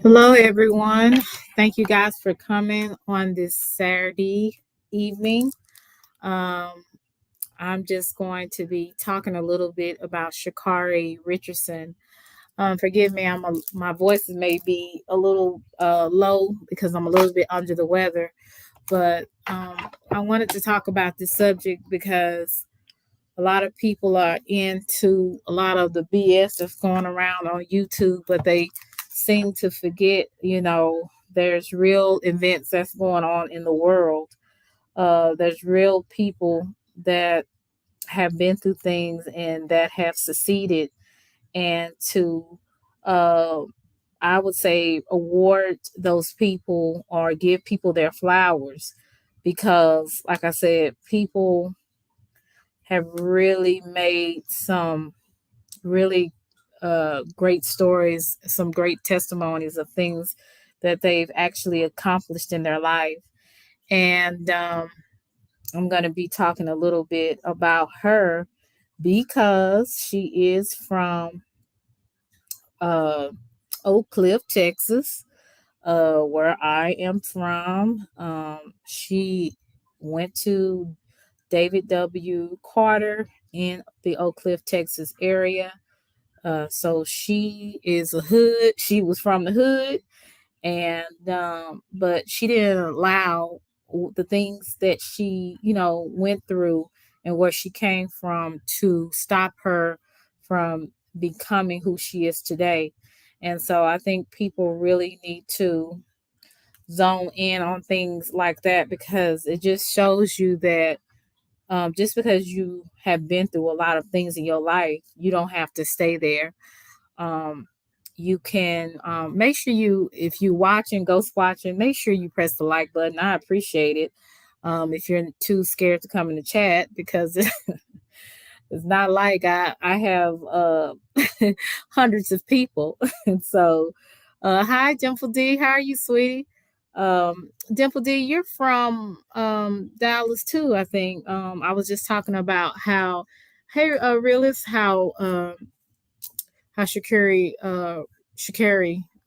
Hello, everyone. Thank you guys for coming on this Saturday evening. Um, I'm just going to be talking a little bit about Sha'Carri Richardson. Forgive me, my voice may be a little low because I'm a little bit under the weather, but I wanted to talk about this subject because a lot of people are into a lot of the BS that's going around on YouTube, but they seem to forget, there's real events that's going on in the world. There's real people that have been through things and that have succeeded, and to, uh, I would say, award those people or give people their flowers because, like I said, people have really made some really great stories, some great testimonies of things that they've actually accomplished in their life. And I'm going to be talking a little bit about her because she is from uh, Oak Cliff, Texas, where I am from. She went to David W. Carter in the Oak Cliff, Texas area. So she is a hood. She was from the hood, and but she didn't allow the things that she, went through and where she came from to stop her from becoming who she is today. And so I think people really need to zone in on things like that because it just shows you that just because you have been through a lot of things in your life, you don't have to stay there. um, you can make sure if you watching, ghost watching, make sure you press the like button. I appreciate it. If you're too scared to come in the chat, because it's not like I have hundreds of people. And so, hi, Dimple D. How are you, sweetie? Dimple D, you're from Dallas too, I think. I was just talking about how, hey, realist, how Sha'Carri,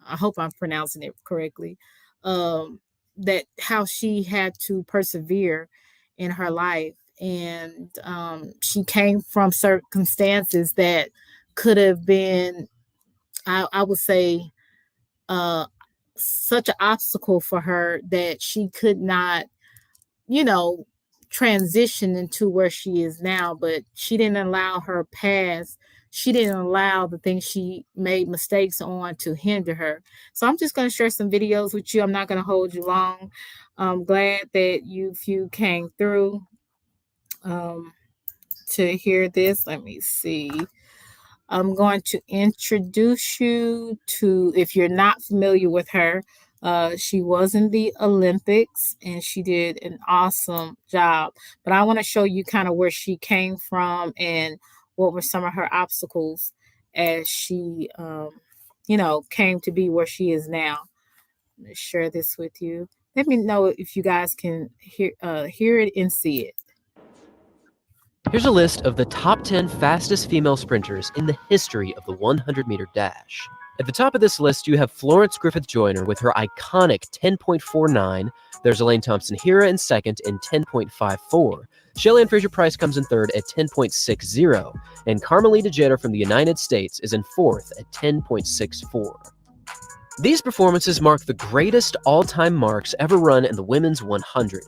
I hope I'm pronouncing it correctly, that how she had to persevere in her life. And she came from circumstances that could have been, I would say, uh, such an obstacle for her that she could not, you know, transition into where she is now, but she didn't allow her past, she didn't allow the things she made mistakes on to hinder her. So I'm just going to share some videos with you. I'm not going to hold you long. I'm glad that you came through um, to hear this. Let me see. I'm going to introduce you to, if you're not familiar with her, she was in the Olympics and she did an awesome job. But I want to show you kind of where she came from and what were some of her obstacles as she, came to be where she is now. I'm going to share this with you. Let me know if you guys can hear it and see it. Here's a list of the top 10 fastest female sprinters in the history of the 100-meter dash. At the top of this list, you have Florence Griffith Joyner with her iconic 10.49. There's Elaine Thompson-Herah in second in 10.54. Shelly-Ann Fraser-Price comes in third at 10.60. And Carmelita Jeter from the United States is in fourth at 10.64. These performances mark the greatest all-time marks ever run in the women's 100.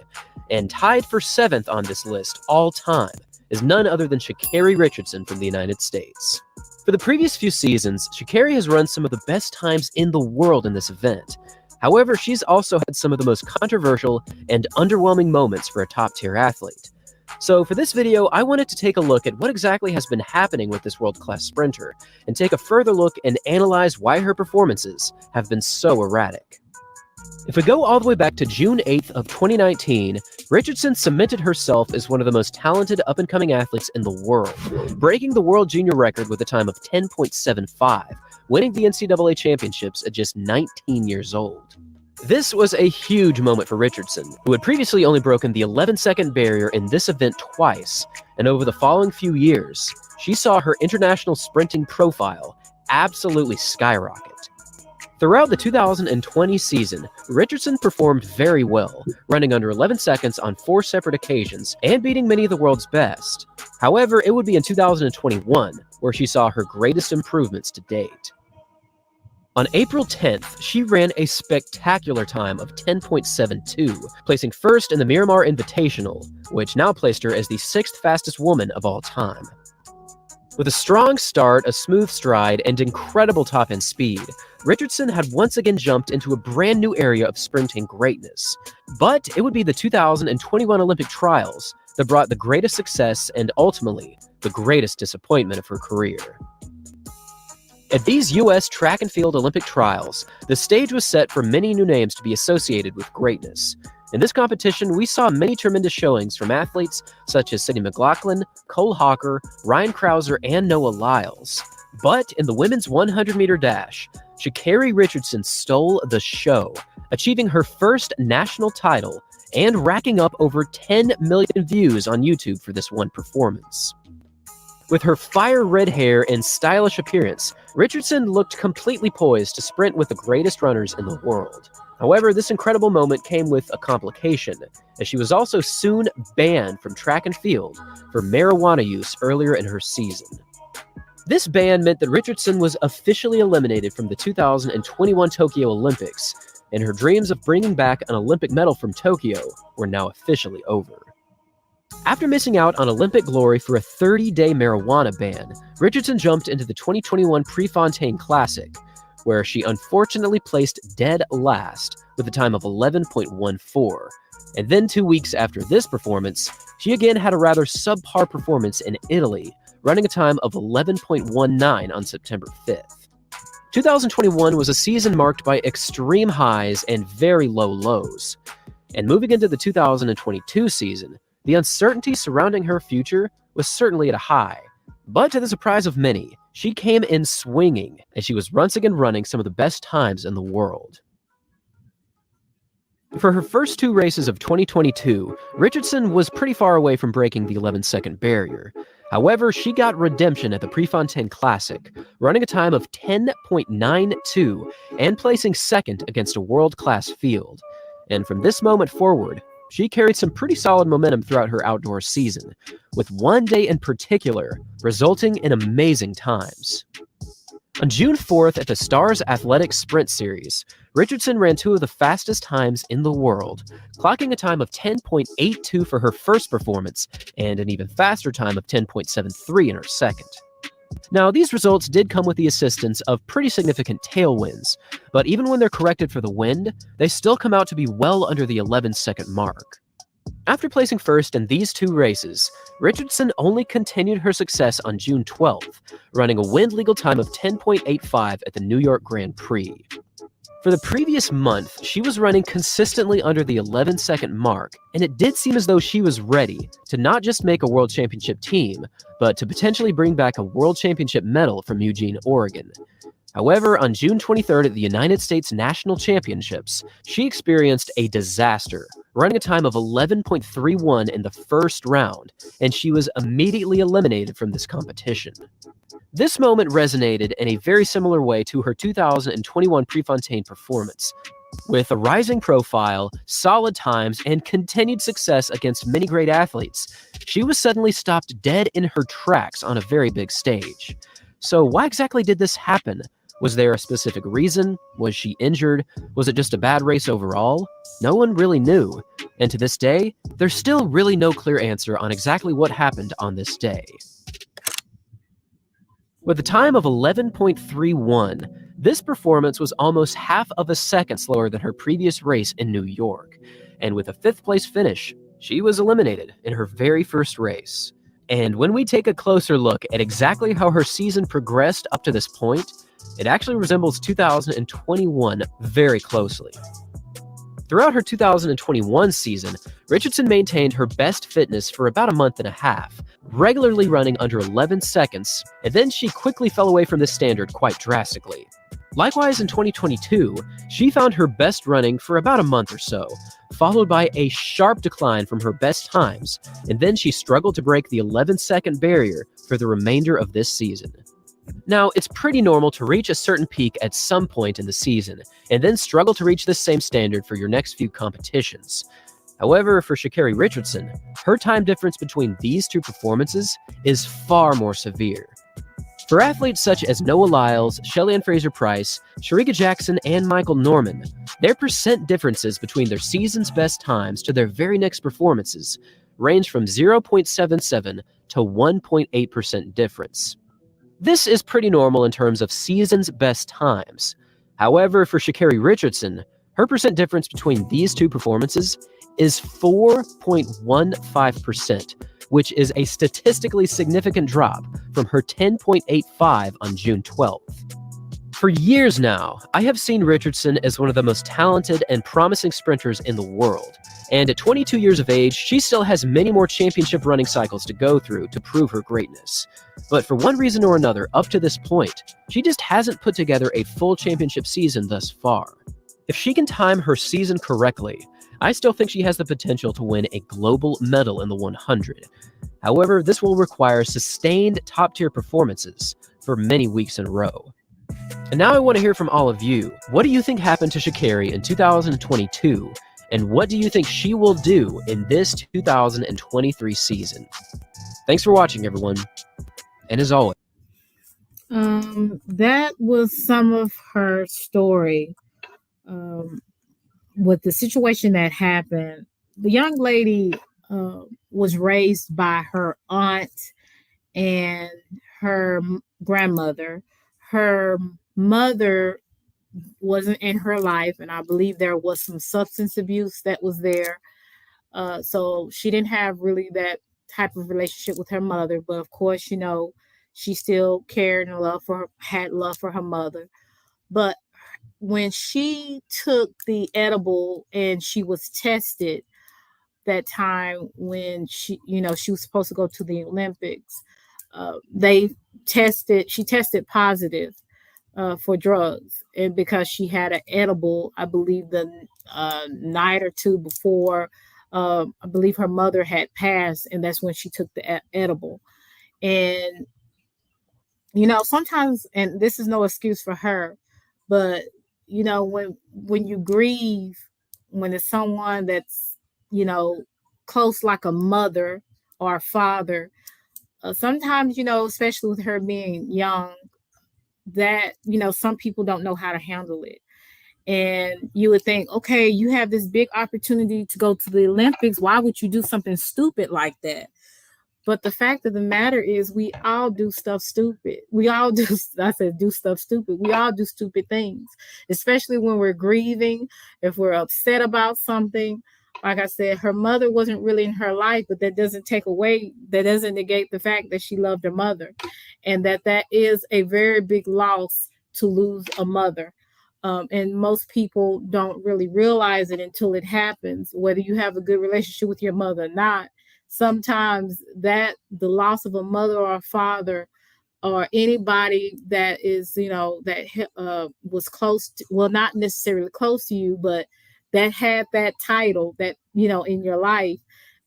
And tied for seventh on this list all time is none other than Sha'Carri Richardson from the United States. For the previous few seasons, Sha'Carri has run some of the best times in the world in this event. However, she's also had some of the most controversial and underwhelming moments for a top-tier athlete. So for this video, I wanted to take a look at what exactly has been happening with this world-class sprinter, and take a further look and analyze why her performances have been so erratic. If we go all the way back to June 8th of 2019, Richardson cemented herself as one of the most talented up-and-coming athletes in the world, breaking the world junior record with a time of 10.75, winning the NCAA championships at just 19 years old. This was a huge moment for Richardson, who had previously only broken the 11-second barrier in this event twice, and over the following few years, she saw her international sprinting profile absolutely skyrocket. Throughout the 2020 season, Richardson performed very well, running under 11 seconds on 4 separate occasions and beating many of the world's best. However, it would be in 2021 where she saw her greatest improvements to date. On April 10th, she ran a spectacular time of 10.72, placing first in the Miramar Invitational, which now placed her as the 6th fastest woman of all time. With a strong start, a smooth stride, and incredible top-end speed, Richardson had once again jumped into a brand new area of sprinting greatness. But it would be the 2021 Olympic trials that brought the greatest success and ultimately the greatest disappointment of her career. At these U.S. track and field Olympic trials, the stage was set for many new names to be associated with greatness. In this competition, we saw many tremendous showings from athletes such as Sydney McLaughlin, Cole Hawker, Ryan Krauser, and Noah Lyles. But in the women's 100-meter dash, Sha'Carri Richardson stole the show, achieving her first national title and racking up over 10 million views on YouTube for this one performance. With her fire red hair and stylish appearance, Richardson looked completely poised to sprint with the greatest runners in the world. However, this incredible moment came with a complication, as she was also soon banned from track and field for marijuana use earlier in her season. This ban meant that Richardson was officially eliminated from the 2021 Tokyo Olympics, and her dreams of bringing back an Olympic medal from Tokyo were now officially over. After missing out on Olympic glory for a 30-day marijuana ban, Richardson jumped into the 2021 Prefontaine Classic, where she unfortunately placed dead last with a time of 11.14. And then 2 weeks after this performance, she again had a rather subpar performance in Italy, running a time of 11.19 on September 5th. 2021 was a season marked by extreme highs and very low lows. And moving into the 2022 season, the uncertainty surrounding her future was certainly at a high. But to the surprise of many, she came in swinging, and she was once again running some of the best times in the world. For her first 2 races of 2022, Richardson was pretty far away from breaking the 11-second barrier. However, she got redemption at the Prefontaine Classic, running a time of 10.92 and placing second against a world-class field. And from this moment forward, she carried some pretty solid momentum throughout her outdoor season, with one day in particular resulting in amazing times. On June 4th at the Stars Athletics Sprint Series, Richardson ran 2 of the fastest times in the world, clocking a time of 10.82 for her first performance and an even faster time of 10.73 in her second. Now, these results did come with the assistance of pretty significant tailwinds, but even when they're corrected for the wind, they still come out to be well under the 11-second mark. After placing first in these 2 races, Richardson only continued her success on June 12th, running a wind-legal time of 10.85 at the New York Grand Prix. For the previous month, she was running consistently under the 11-second mark, and it did seem as though she was ready to not just make a World Championship team, but to potentially bring back a World Championship medal from Eugene, Oregon. However, on June 23rd at the United States National Championships, she experienced a disaster, running a time of 11.31 in the first round, and she was immediately eliminated from this competition. This moment resonated in a very similar way to her 2021 Prefontaine performance. With a rising profile, solid times, and continued success against many great athletes, she was suddenly stopped dead in her tracks on a very big stage. So why exactly did this happen? Was there a specific reason? Was she injured? Was it just a bad race overall? No one really knew. And to this day, there's still really no clear answer on exactly what happened on this day. With a time of 11.31, this performance was almost half of a second slower than her previous race in New York. And with a 5th place finish, she was eliminated in her very first race. And when we take a closer look at exactly how her season progressed up to this point, it actually resembles 2021 very closely. Throughout her 2021 season, Richardson maintained her best fitness for about a month and a half, regularly running under 11 seconds, and then she quickly fell away from this standard quite drastically. Likewise, in 2022, she found her best running for about a month or so, followed by a sharp decline from her best times, and then she struggled to break the 11-second barrier for the remainder of this season. Now, it's pretty normal to reach a certain peak at some point in the season, and then struggle to reach this same standard for your next few competitions. However, for Sha'Carri Richardson, her time difference between these two performances is far more severe. For athletes such as Noah Lyles, Shelly-Ann Fraser-Price, Shericka Jackson, and Michael Norman, their percent differences between their season's best times to their very next performances range from 0.77 to 1.8% difference. This is pretty normal in terms of season's best times. However, for Sha'Carri Richardson, her percent difference between these two performances is 4.15%, which is a statistically significant drop from her 10.85 on June 12th. For years now, I have seen Richardson as one of the most talented and promising sprinters in the world. And at 22 years of age, she still has many more championship running cycles to go through to prove her greatness. But for one reason or another, up to this point, she just hasn't put together a full championship season thus far. If she can time her season correctly, I still think she has the potential to win a global medal in the 100. However, this will require sustained top-tier performances for many weeks in a row. And now I want to hear from all of you. What do you think happened to Sha'Carri in 2022? And what do you think she will do in this 2023 season? Thanks for watching, everyone. And as always, that was some of her story with the situation that happened. The young lady was raised by her aunt and her grandmother. Her mother wasn't in her life, and I believe there was some substance abuse that was there. So she didn't have really that type of relationship with her mother, but of course, she still cared and had love for her mother. But when she took the edible and she was tested that time when she was supposed to go to the Olympics, she tested positive for drugs, and because she had an edible, I believe the night or two before, I believe her mother had passed, and that's when she took the edible. And sometimes, and this is no excuse for her, but when you grieve, when it's someone that's close, like a mother or a father, sometimes, especially with her being young, that some people don't know how to handle it. And you would think, okay, you have this big opportunity to go to the Olympics, why would you do something stupid like that? But the fact of the matter is, we all do stuff stupid. We all do, I said, do stuff stupid. We all do stupid things, especially when we're grieving, if we're upset about something. Like I said, her mother wasn't really in her life, but that doesn't negate the fact that she loved her mother, and that is a very big loss to lose a mother. And most people don't really realize it until it happens, whether you have a good relationship with your mother or not. Sometimes that the loss of a mother or a father or anybody that is, that was close to, well, not necessarily close to you, but that had that title that, in your life,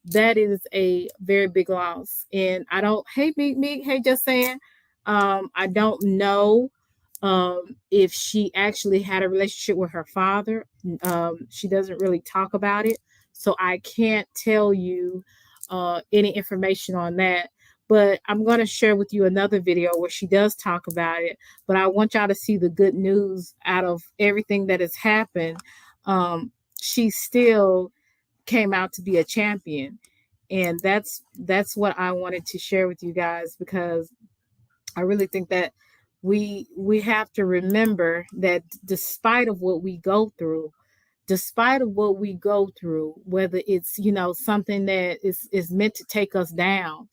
that is a very big loss. And I don't, hey, Meek, hey, just saying, I don't know if she actually had a relationship with her father. She doesn't really talk about it, so I can't tell you any information on that. But I'm going to share with you another video where she does talk about it. But I want y'all to see the good news out of everything that has happened. She still came out to be a champion. And that's what I wanted to share with you guys, because I really think that we have to remember that despite of what we go through, whether it's something that is meant to take us down,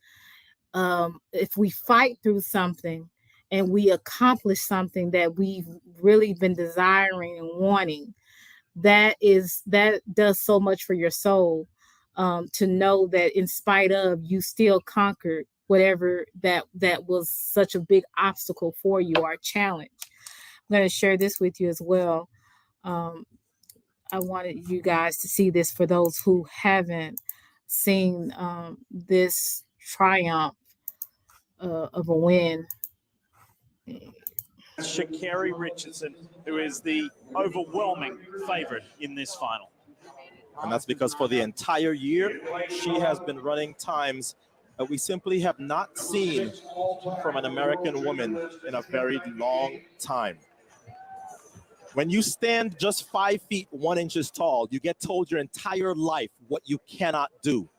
if we fight through something and we accomplish something that we've really been desiring and wanting, that does so much for your soul, to know that in spite of, you still conquered whatever that was such a big obstacle for you, or a challenge. I'm going to share this with you as well. I wanted you guys to see this, for those who haven't seen this triumph of a win. Sha'Carri Richardson, who is the overwhelming favorite in this final. And that's because for the entire year, she has been running times that we simply have not seen from an American woman in a very long time. When you stand just 5 feet 1 inches tall, you get told your entire life what you cannot do.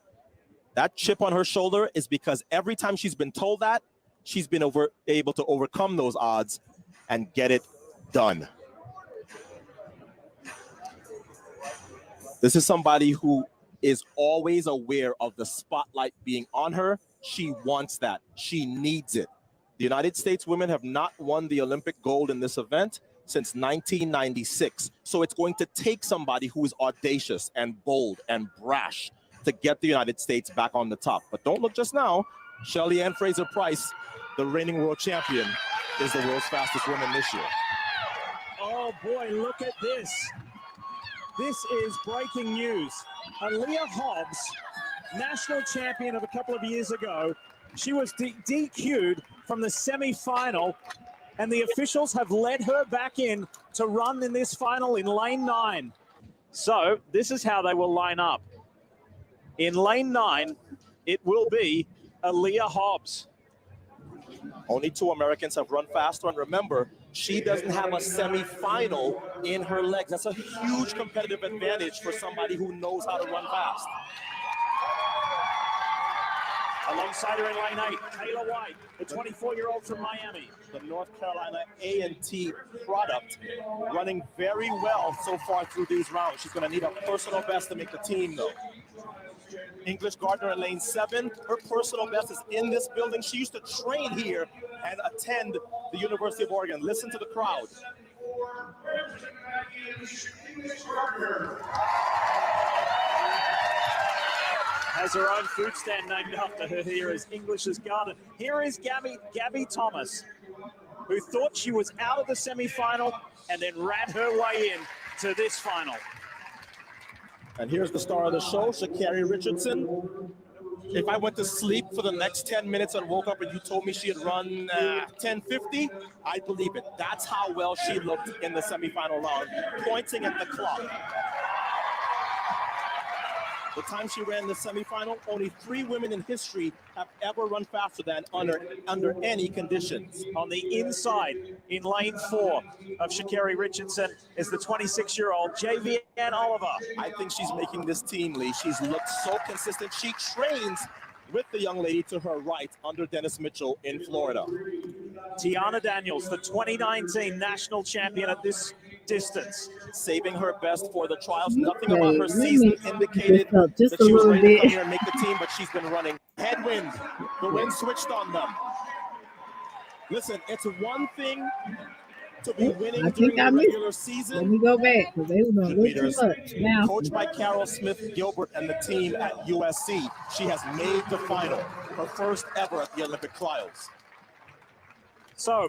That chip on her shoulder is because every time she's been told that, she's been able to overcome those odds and get it done. This is somebody who is always aware of the spotlight being on her. She wants that. She needs it. The United States women have not won the Olympic gold in this event since 1996. So it's going to take somebody who is audacious and bold and brash to get the United States back on the top. But don't look just now. Shelly Ann Fraser-Pryce, the reigning world champion, is the world's fastest woman this year. Oh boy, look at this. This is breaking news. Aaliyah Hobbs, national champion of a couple of years ago, she was DQ'd from the semi-final, and the officials have led her back in to run in this final in lane 9. So this is how they will line up. In lane 9, it will be Aaliyah Hobbs. Only 2 Americans have run faster, and remember, she doesn't have a semi-final in her legs. That's a huge competitive advantage for somebody who knows how to run fast. Alongside her in lane 8, Taylor White, the 24-year-old from Miami. The North Carolina A&T product, running very well so far through these rounds. She's going to need a personal best to make the team, though. English Gardner in lane 7. Her personal best is in this building. She used to train here and attend the University of Oregon. Listen to the crowd. Has her own food stand named after her here as English's Garden. Here is Gabby Thomas, who thought she was out of the semi-final and then ran her way in to this final. And here's the star of the show, Sha'Carri Richardson. If I went to sleep for the next 10 minutes and woke up and you told me she had run 10:50, I'd believe it. That's how well she looked in the semifinal round, pointing at the clock. The time she ran the semifinal, only 3 women in history have ever run faster than under any conditions. On the inside, in lane 4 of Sha'Carri Richardson, is the 26-year-old Javianne Oliver. I think she's making this team, Lee. She's looked so consistent. She trains with the young lady to her right under Dennis Mitchell in Florida. Tiana Daniels, the 2019 national champion at this distance, saving her best for the trials. Nothing about her season indicated that she was ready to come here and make the team, but she's been running. Headwind, the wind switched on them. Listen, it's one thing to be winning during the regular season. Let me go back, because they were doing way too much. Now, coached by Carol Smith-Gilbert and the team at USC, she has made the final, her first ever at the Olympic trials. So,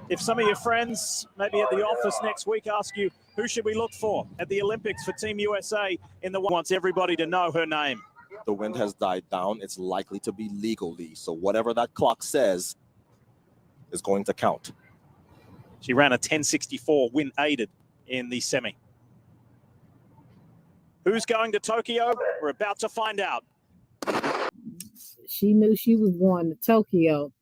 if some of your friends, maybe at the office next week, ask you, who should we look for at the Olympics for Team USA, wants everybody to know her name. The wind has died down. It's likely to be legally. So whatever that clock says is going to count. She ran a 10:64, wind aided in the semi. Who's going to Tokyo? We're about to find out. She knew she was going to Tokyo.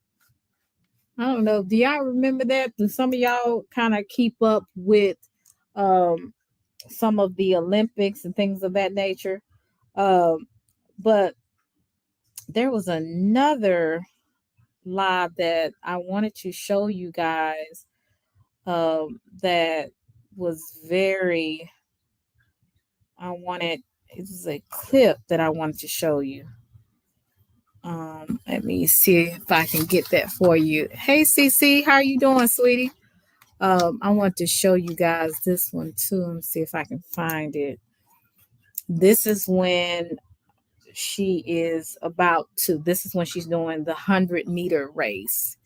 I don't know. Do y'all remember that? Do some of y'all kind of keep up with some of the Olympics and things of that nature? But there was another live that I wanted to show you guys that was very, it was a clip that I wanted to show you. Let me see if I can get that for you. Hey, CC, how you doing, sweetie? I want to show you guys this one too. Let me see if I can find it. This is when this is when she's doing the 100-meter race.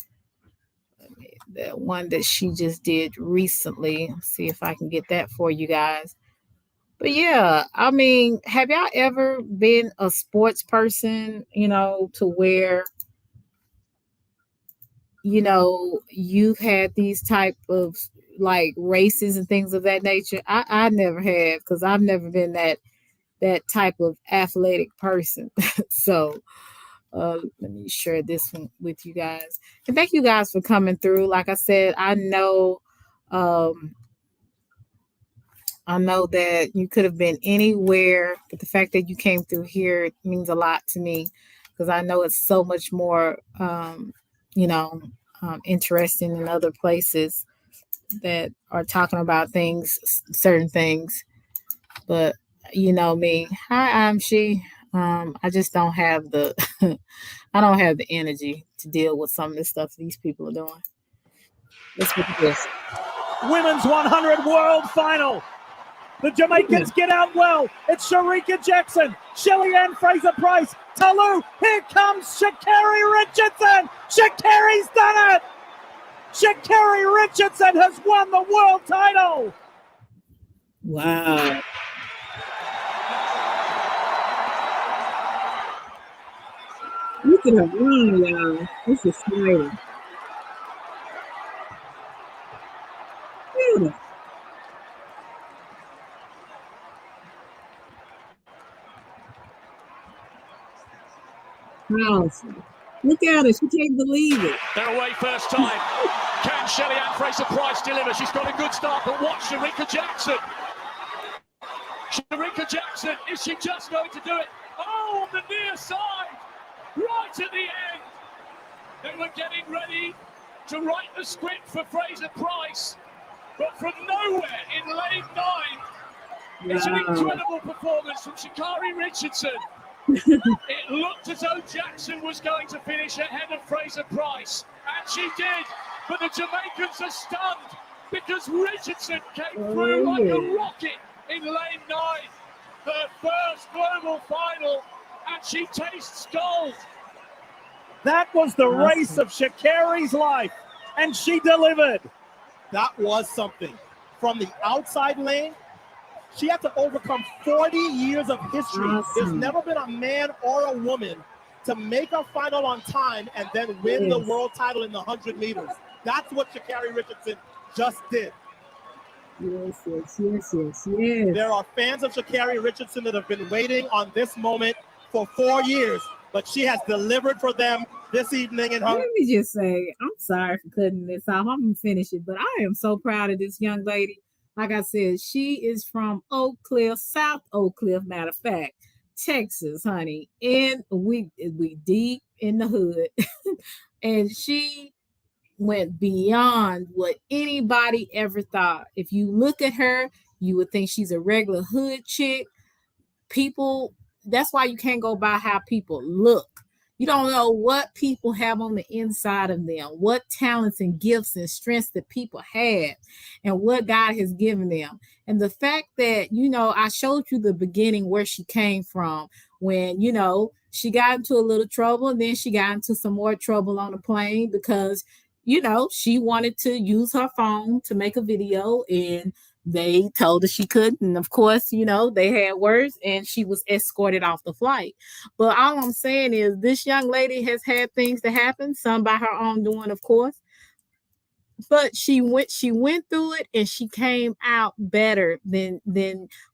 The one that she just did recently. Let's see if I can get that for you guys. But yeah, I mean, have y'all ever been a sports person, to where you've had these type of like races and things of that nature. I never have, because I've never been that type of athletic person. So let me share this one with you guys. And thank you guys for coming through. Like I said, I know that you could have been anywhere, but the fact that you came through here means a lot to me, because I know it's so much more, interesting in other places that are talking about things, certain things. But you know me, hi, I'm she. I just don't have the, I don't have the energy to deal with some of the stuff these people are doing. Let's look at this. Women's 100 World Final. The Jamaicans get out well. It's CarriRichardson, Shelly-Ann Fraser-Price, Talou. Here comes Sha'Carri Richardson. Sha'Carri's done it. Sha'Carri Richardson has won the world title. Wow. Look at her run, y'all. This is exciting. Beautiful. Awesome. Look at it. She can't believe it. They're away first time. Can Shelly-Ann Fraser-Price deliver? She's got a good start, but watch CarriRichardson. CarriRichardson, is she just going to do it? Oh, on the near side, right at the end. They were getting ready to write the script for Fraser-Price, but from nowhere in lane 9, it's an incredible performance from Sha'Carri Richardson. It looked as though Jackson was going to finish ahead of Fraser-Price, and she did, but the Jamaicans are stunned because Richardson came through like a rocket in lane 9, her first global final, and she tastes gold. That was the race of Sha'Carri's life, and she delivered. That was something. From the outside lane, she had to overcome 40 years of history. Awesome. There's never been a man or a woman to make a final on time and then win the world title in the 100 meters. That's what Sha'Carri Richardson just did. Yes. There are fans of Sha'Carri Richardson that have been waiting on this moment for 4 years, but she has delivered for them this evening in her. Let me just say, I'm sorry for cutting this off. I'm gonna finish it, but I am so proud of this young lady. Like I said, she is from Oak Cliff, South Oak Cliff, matter of fact, Texas, honey. And we deep in the hood. And she went beyond what anybody ever thought. If you look at her, you would think she's a regular hood chick. People, that's why you can't go by how people look. You don't know what people have on the inside of them, what talents and gifts and strengths that people have, and what God has given them. And the fact that, I showed you the beginning where she came from when, she got into a little trouble, and then she got into some more trouble on the plane because, she wanted to use her phone to make a video, and they told her she couldn't. And of course, they had words, and she was escorted off the flight. But all I'm saying is this young lady has had things to happen, some by her own doing, of course. But she went through it, and she came out better than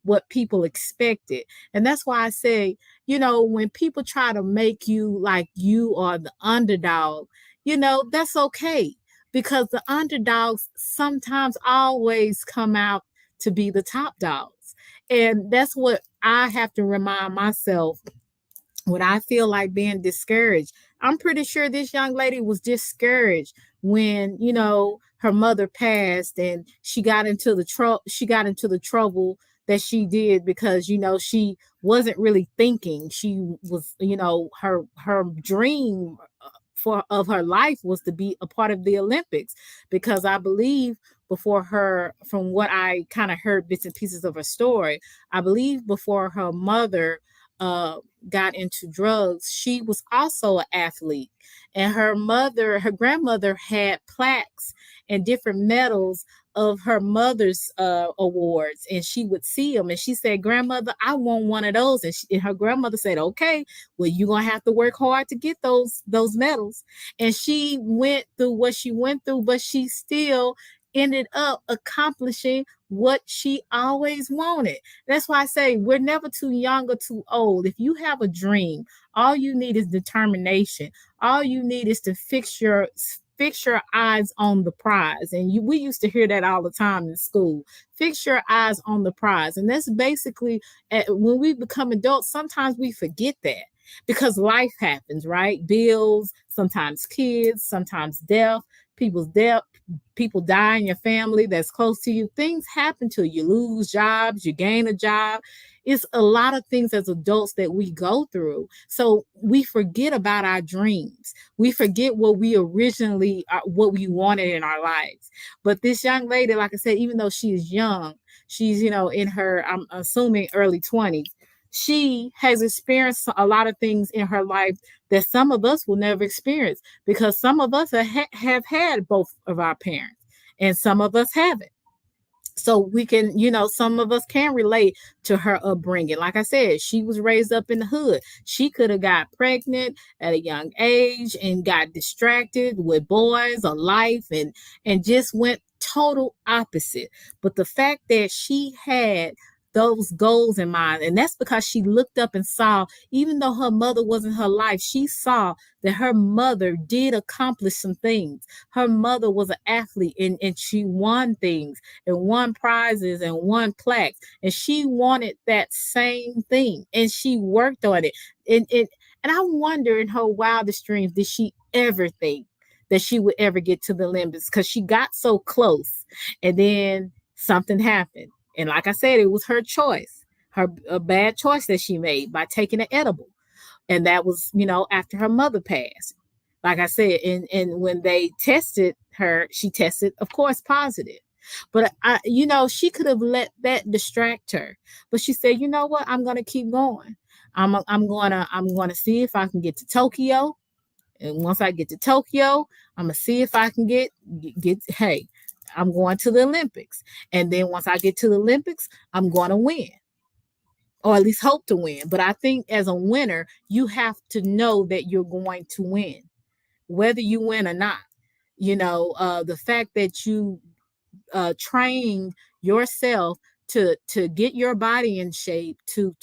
what people expected. And that's why I say, when people try to make you like you are the underdog, that's okay. Because the underdogs sometimes always come out to be the top dogs. And that's what I have to remind myself when I feel like being discouraged. I'm pretty sure this young lady was discouraged when, her mother passed, and she got into the trouble that she did because, she wasn't really thinking. She was, her dream of her life was to be a part of the Olympics, because I believe before her, from what I kind of heard bits and pieces of her story, I believe before her mother got into drugs, she was also an athlete, and her grandmother had plaques and different medals of her mother's awards, and she would see them, and she said, "Grandmother, I want one of those." And her grandmother said, "Okay, well, you're gonna have to work hard to get those medals." And she went through what she went through, but she still ended up accomplishing what she always wanted. That's why I say we're never too young or too old. If you have a dream, all you need is determination. All you need is to fix your eyes on the prize. And we used to hear that all the time in school. Fix your eyes on the prize. And that's basically when we become adults, sometimes we forget that because life happens, right? Bills, sometimes kids, sometimes death, people die in your family that's close to you. Things happen to you. You lose jobs, you gain a job. It's a lot of things as adults that we go through. So we forget about our dreams. We forget what we originally, what we wanted in our lives. But this young lady, like I said, even though she is young, she's, in her, I'm assuming early 20s, she has experienced a lot of things in her life that some of us will never experience, because some of us have had both of our parents and some of us haven't. So we can, some of us can relate to her upbringing. Like I said, she was raised up in the hood. She could have got pregnant at a young age and got distracted with boys or life and just went total opposite. But the fact that she had those goals in mind, and that's because she looked up and saw, even though her mother wasn't her life, she saw that her mother did accomplish some things. Her mother was an athlete, and she won things and won prizes and won plaques, and she wanted that same thing, and she worked on it. And I wonder, in her wildest dreams, did she ever think that she would ever get to the Olympics? Because she got so close, and then something happened. And like I said, it was her choice, a bad choice that she made by taking an edible. And that was, after her mother passed. Like I said, and when they tested her, she tested, of course, positive. But she could have let that distract her. But she said, "You know what? I'm gonna keep going. I'm gonna see if I can get to Tokyo. And once I get to Tokyo, I'm gonna see if I can get. Hey, I'm going to the Olympics. And then once I get to the Olympics, I'm going to win, or at least hope to win. But I think as a winner, you have to know that you're going to win, whether you win or not. The fact that you train yourself to get your body in shape, to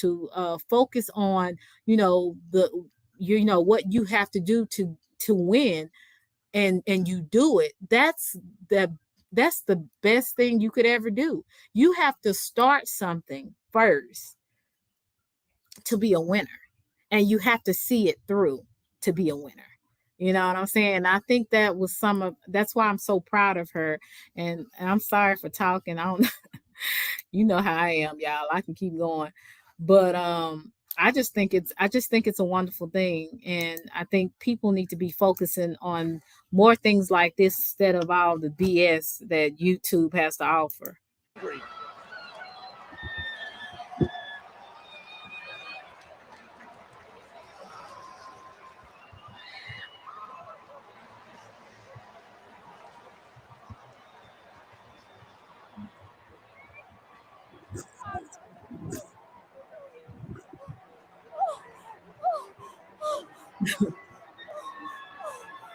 focus on, what you have to do to win, and you do it. That's the best thing you could ever do. You have to start something first to be a winner, and you have to see it through to be a winner. You know what I'm saying? I think that's why I'm so proud of her. And I'm sorry for talking. I don't you know how I am, y'all. I can keep going. But I just think it's a wonderful thing. And I think people need to be focusing on more things like this instead of all the BS that YouTube has to offer.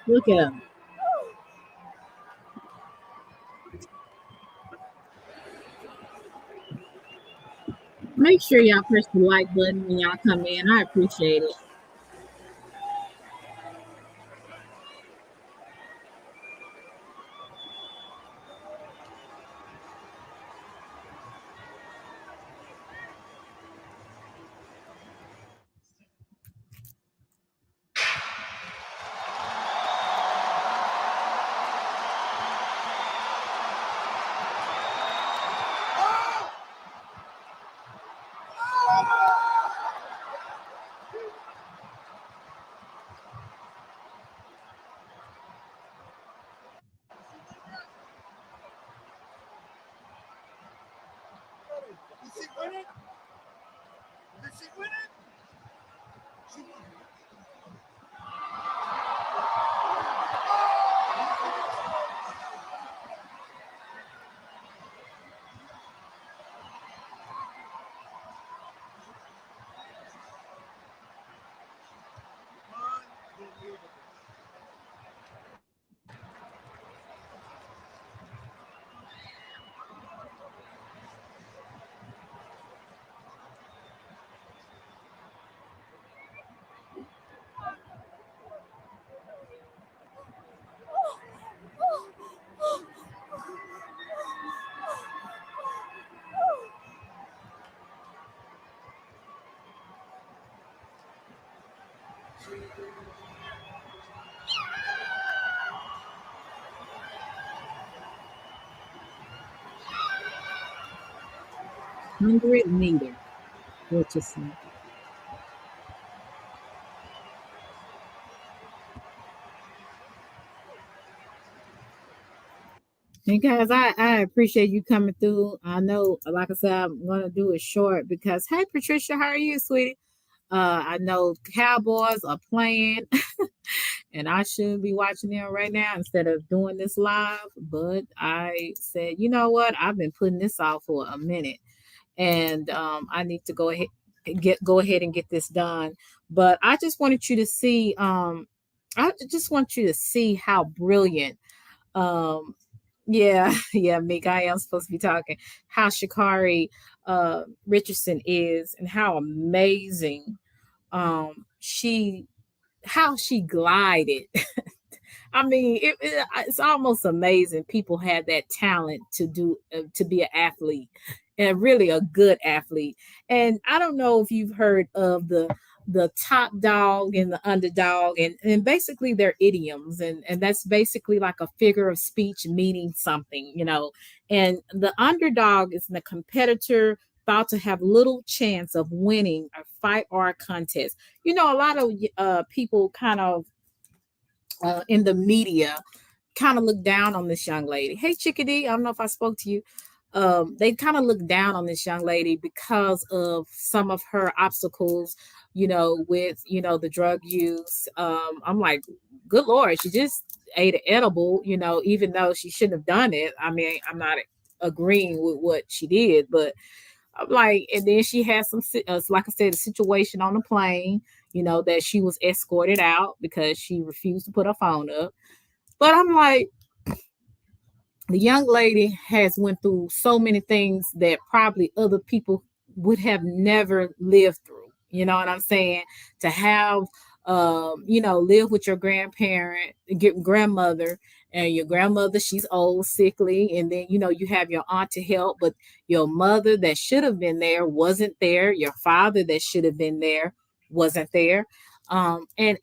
Look at them. Make sure y'all press the like button when y'all come in. I appreciate it. $100 Richardson. And guys, I appreciate you coming through. I know, like I said, I'm gonna do it short because hey Patricia, how are you, sweetie? I know Cowboys are playing, and I should be watching them right now instead of doing this live. But I said, you know what? I've been putting this off for a minute, and I need to go ahead and get this done. But I just wanted you to see. I just want you to see how brilliant. Um, yeah, yeah, Meek, I am supposed to be talking. How Sha'Carri Richardson is, and how amazing she how she glided. I mean, it's almost amazing people have that talent to be an athlete, and really a good athlete. And I don't know if you've heard of the top dog and the underdog, and basically they're idioms, and that's basically like a figure of speech meaning something, you know. And the underdog is the competitor thought to have little chance of winning a fight or a contest. You know, a lot of people kind of in the media kind of look down on this young lady. Hey, Chickadee, I don't know if I spoke to you. They kind of look down on this young lady because of some of her obstacles, you know, with, you know, the drug use. I'm like, good Lord, she just ate an edible, you know, even though she shouldn't have done it. I mean, I'm not agreeing with what she did, but I'm like, and then she had some, like I said, a situation on the plane, you know, that she was escorted out because she refused to put her phone up. But I'm like, the young lady has went through so many things that probably other people would have never lived through. You know what I'm saying? To have, you know, live with your grandmother, and your grandmother, she's old, sickly, and then, you know, you have your aunt to help, but your mother that should have been there wasn't there. Your father that should have been there wasn't there. And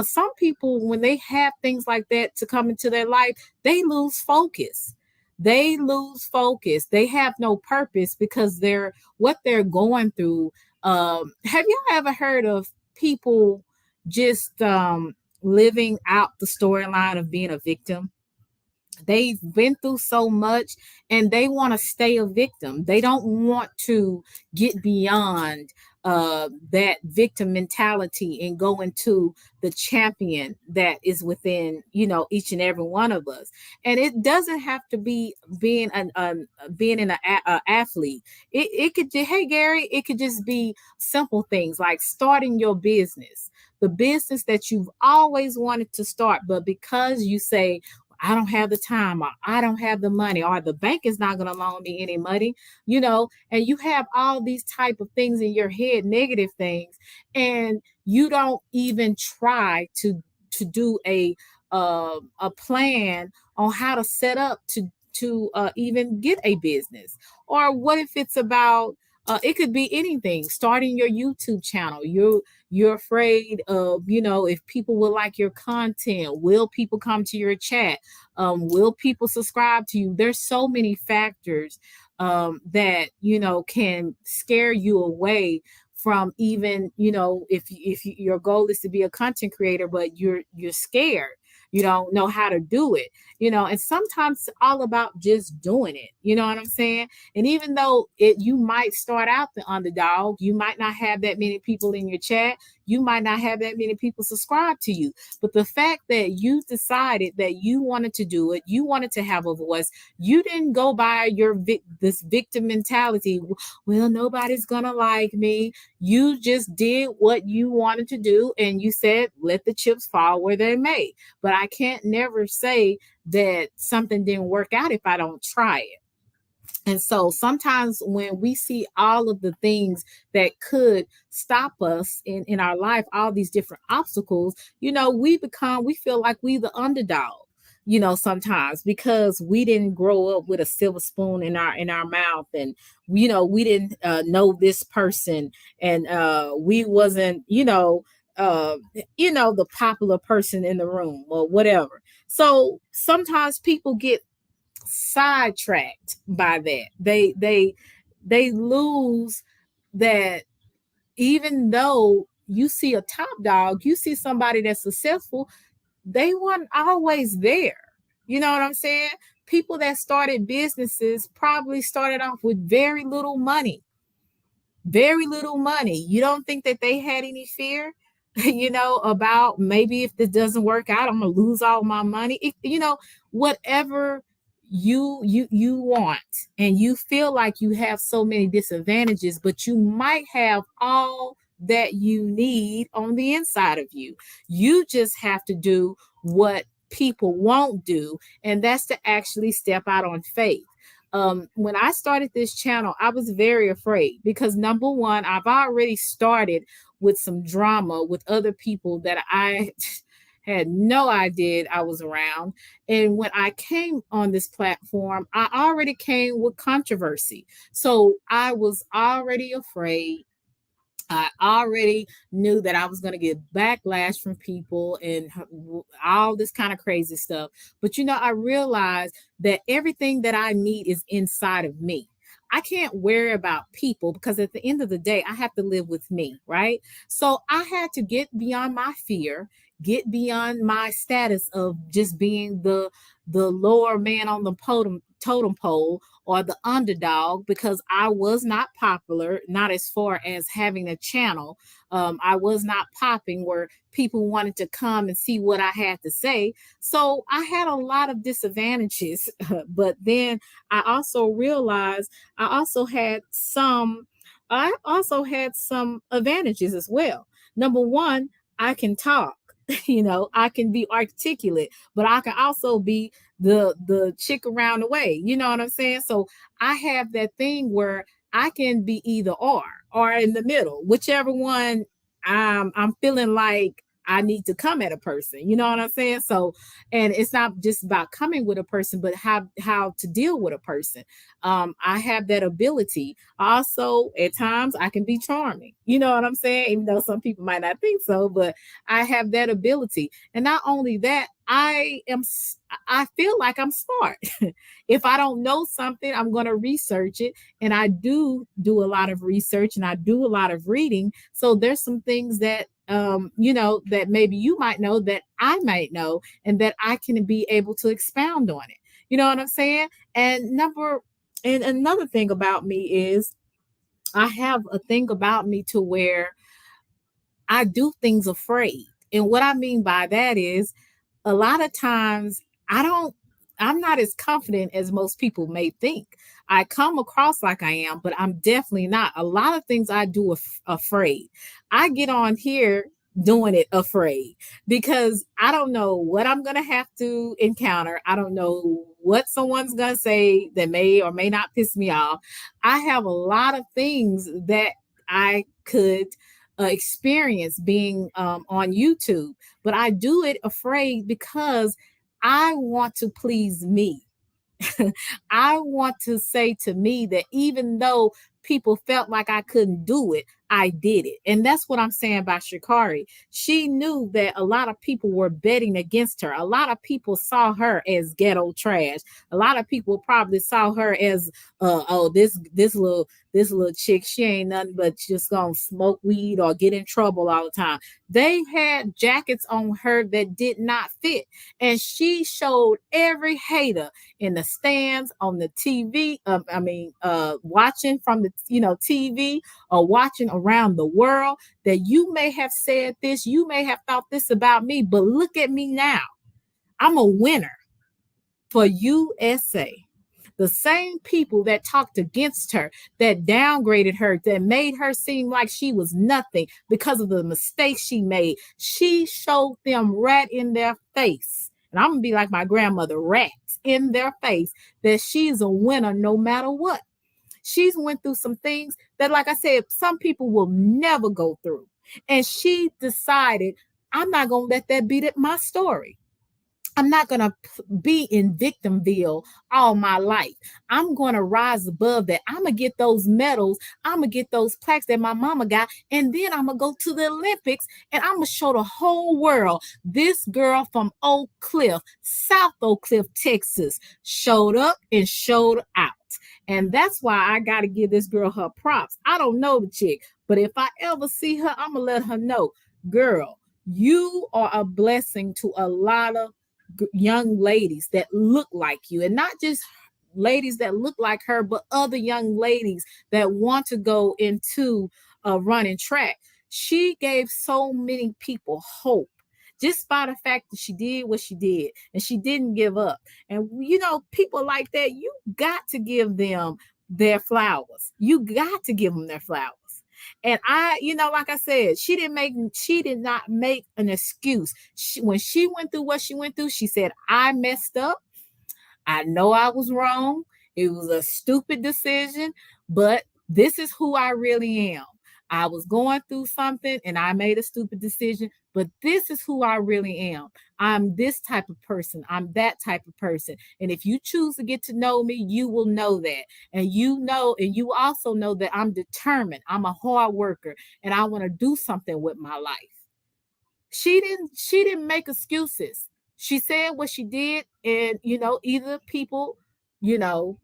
some people, when they have things like that to come into their life, they lose focus. They lose focus. They have no purpose because they're what they're going through. Have you ever heard of people just living out the storyline of being a victim? They've been through so much and they want to stay a victim. They don't want to get beyond that victim mentality and go into the champion that is within, you know, each and every one of us. And it doesn't have to be being an athlete. It could, hey Gary, it could just be simple things like starting your business, the business that you've always wanted to start, but because you say, I don't have the time, or I don't have the money, or the bank is not going to loan me any money, you know, and you have all these type of things in your head, negative things, and you don't even try to do a plan on how to set up to even get a business. Or what if it's about it could be anything, starting your YouTube channel. You're afraid of, you know, if people will like your content, will people come to your chat, will people subscribe to you? There's so many factors that, you know, can scare you away from even, you know, if your goal is to be a content creator, but you're scared, you don't know how to do it, you know. And sometimes it's all about just doing it, you know what I'm saying? And even though you might start out the underdog, you might not have that many people in your chat, you might not have that many people subscribe to you, but the fact that you decided that you wanted to do it, you wanted to have a voice, you didn't go by this victim mentality. Well, nobody's gonna like me. You just did what you wanted to do, and you said, let the chips fall where they may. But I can't never say that something didn't work out if I don't try it. And so sometimes when we see all of the things that could stop us in our life, all these different obstacles, you know, we feel like we the underdog, you know, sometimes because we didn't grow up with a silver spoon in our mouth, and you know, we didn't know this person, and we wasn't, you know, uh the popular person in the room or whatever. So sometimes people get sidetracked by that. They lose that. Even though you see a top dog, you see somebody that's successful, they weren't always there. You know what I'm saying? People that started businesses probably started off with very little money. Very little money. You don't think that they had any fear, about maybe if this doesn't work out, I'm gonna lose all my money. Whatever you want, and you feel like you have so many disadvantages, but you might have all that you need on the inside of you. You just have to do what people won't do, and that's to actually step out on faith. When I started this channel, I was very afraid because number one, I've already started with some drama with other people that I had no idea I was around. And when I came on this platform, I already came with controversy. So I was already afraid. I already knew that I was going to get backlash from people and all this kind of crazy stuff. But I realized that everything that I need is inside of me. I can't worry about people because at the end of the day, I have to live with me, right? So I had to get beyond my fear, get beyond my status of just being the lower man on the totem pole or the underdog, because I was not popular, not as far as having a channel. I was not popping where people wanted to come and see what I had to say. So I had a lot of disadvantages. But then I also realized I also had some advantages as well. Number one, I can talk. I can be articulate, but I can also be the chick around the way. You know what I'm saying? So I have that thing where I can be either or in the middle, whichever one I'm feeling like I need to come at a person. You know what I'm saying? So, and it's not just about coming with a person, but how to deal with a person. I have that ability. Also, at times I can be charming. You know what I'm saying? Even though some people might not think so, but I have that ability. And not only that, I feel like I'm smart. If I don't know something, I'm going to research it. And I do a lot of research and I do a lot of reading. So there's some things that, that maybe you might know that I might know, and that I can be able to expound on it. You know what I'm saying? And another thing about me is I have a thing about me to where I do things afraid. And what I mean by that is a lot of times I'm not as confident as most people may think. I come across like I am, but I'm definitely not. A lot of things I do afraid. I get on here doing it afraid because I don't know what I'm going to have to encounter. I don't know what someone's going to say that may or may not piss me off. I have a lot of things that I could experience being on YouTube, but I do it afraid because I want to please me. I want to say to me that even though people felt like I couldn't do it, I did it. And that's what I'm saying about Sha'Carri. She knew that a lot of people were betting against her. A lot of people saw her as ghetto trash. A lot of people probably saw her as this little chick, she ain't nothing but just gonna smoke weed or get in trouble all the time. They had jackets on her that did not fit. And she showed every hater in the stands, on the TV, watching from the TV or watching around the world, that you may have said this, you may have thought this about me, but look at me now. I'm a winner for USA. The same people that talked against her, that downgraded her, that made her seem like she was nothing because of the mistakes she made, she showed them right in their face. And I'm going to be like my grandmother, rats in their face, that she's a winner no matter what. She's went through some things that, like I said, some people will never go through. And she decided, I'm not going to let that be my story. I'm not going to be in victimville all my life. I'm going to rise above that. I'm going to get those medals. I'm going to get those plaques that my mama got. And then I'm going to go to the Olympics and I'm going to show the whole world this girl from Oak Cliff, South Oak Cliff, Texas, showed up and showed out. And that's why I got to give this girl her props. I don't know the chick, but if I ever see her, I'm going to let her know, girl, you are a blessing to a lot of young ladies that look like you, and not just ladies that look like her, but other young ladies that want to go into running track. She gave so many people hope just by the fact that she did what she did and she didn't give up. And you know, people like that, you got to give them their flowers. You got to give them their flowers. And I, you know, like I said, she did not make an excuse. When she went through what she went through, she said, I messed up. I know I was wrong. It was a stupid decision, but this is who I really am. I was going through something and I made a stupid decision, but this is who I really am. I'm this type of person. I'm that type of person. And if you choose to get to know me, you will know that. And you know, and you also know that I'm determined. I'm a hard worker and I want to do something with my life. She didn't make excuses. She said what she did, and you know, either people, you know,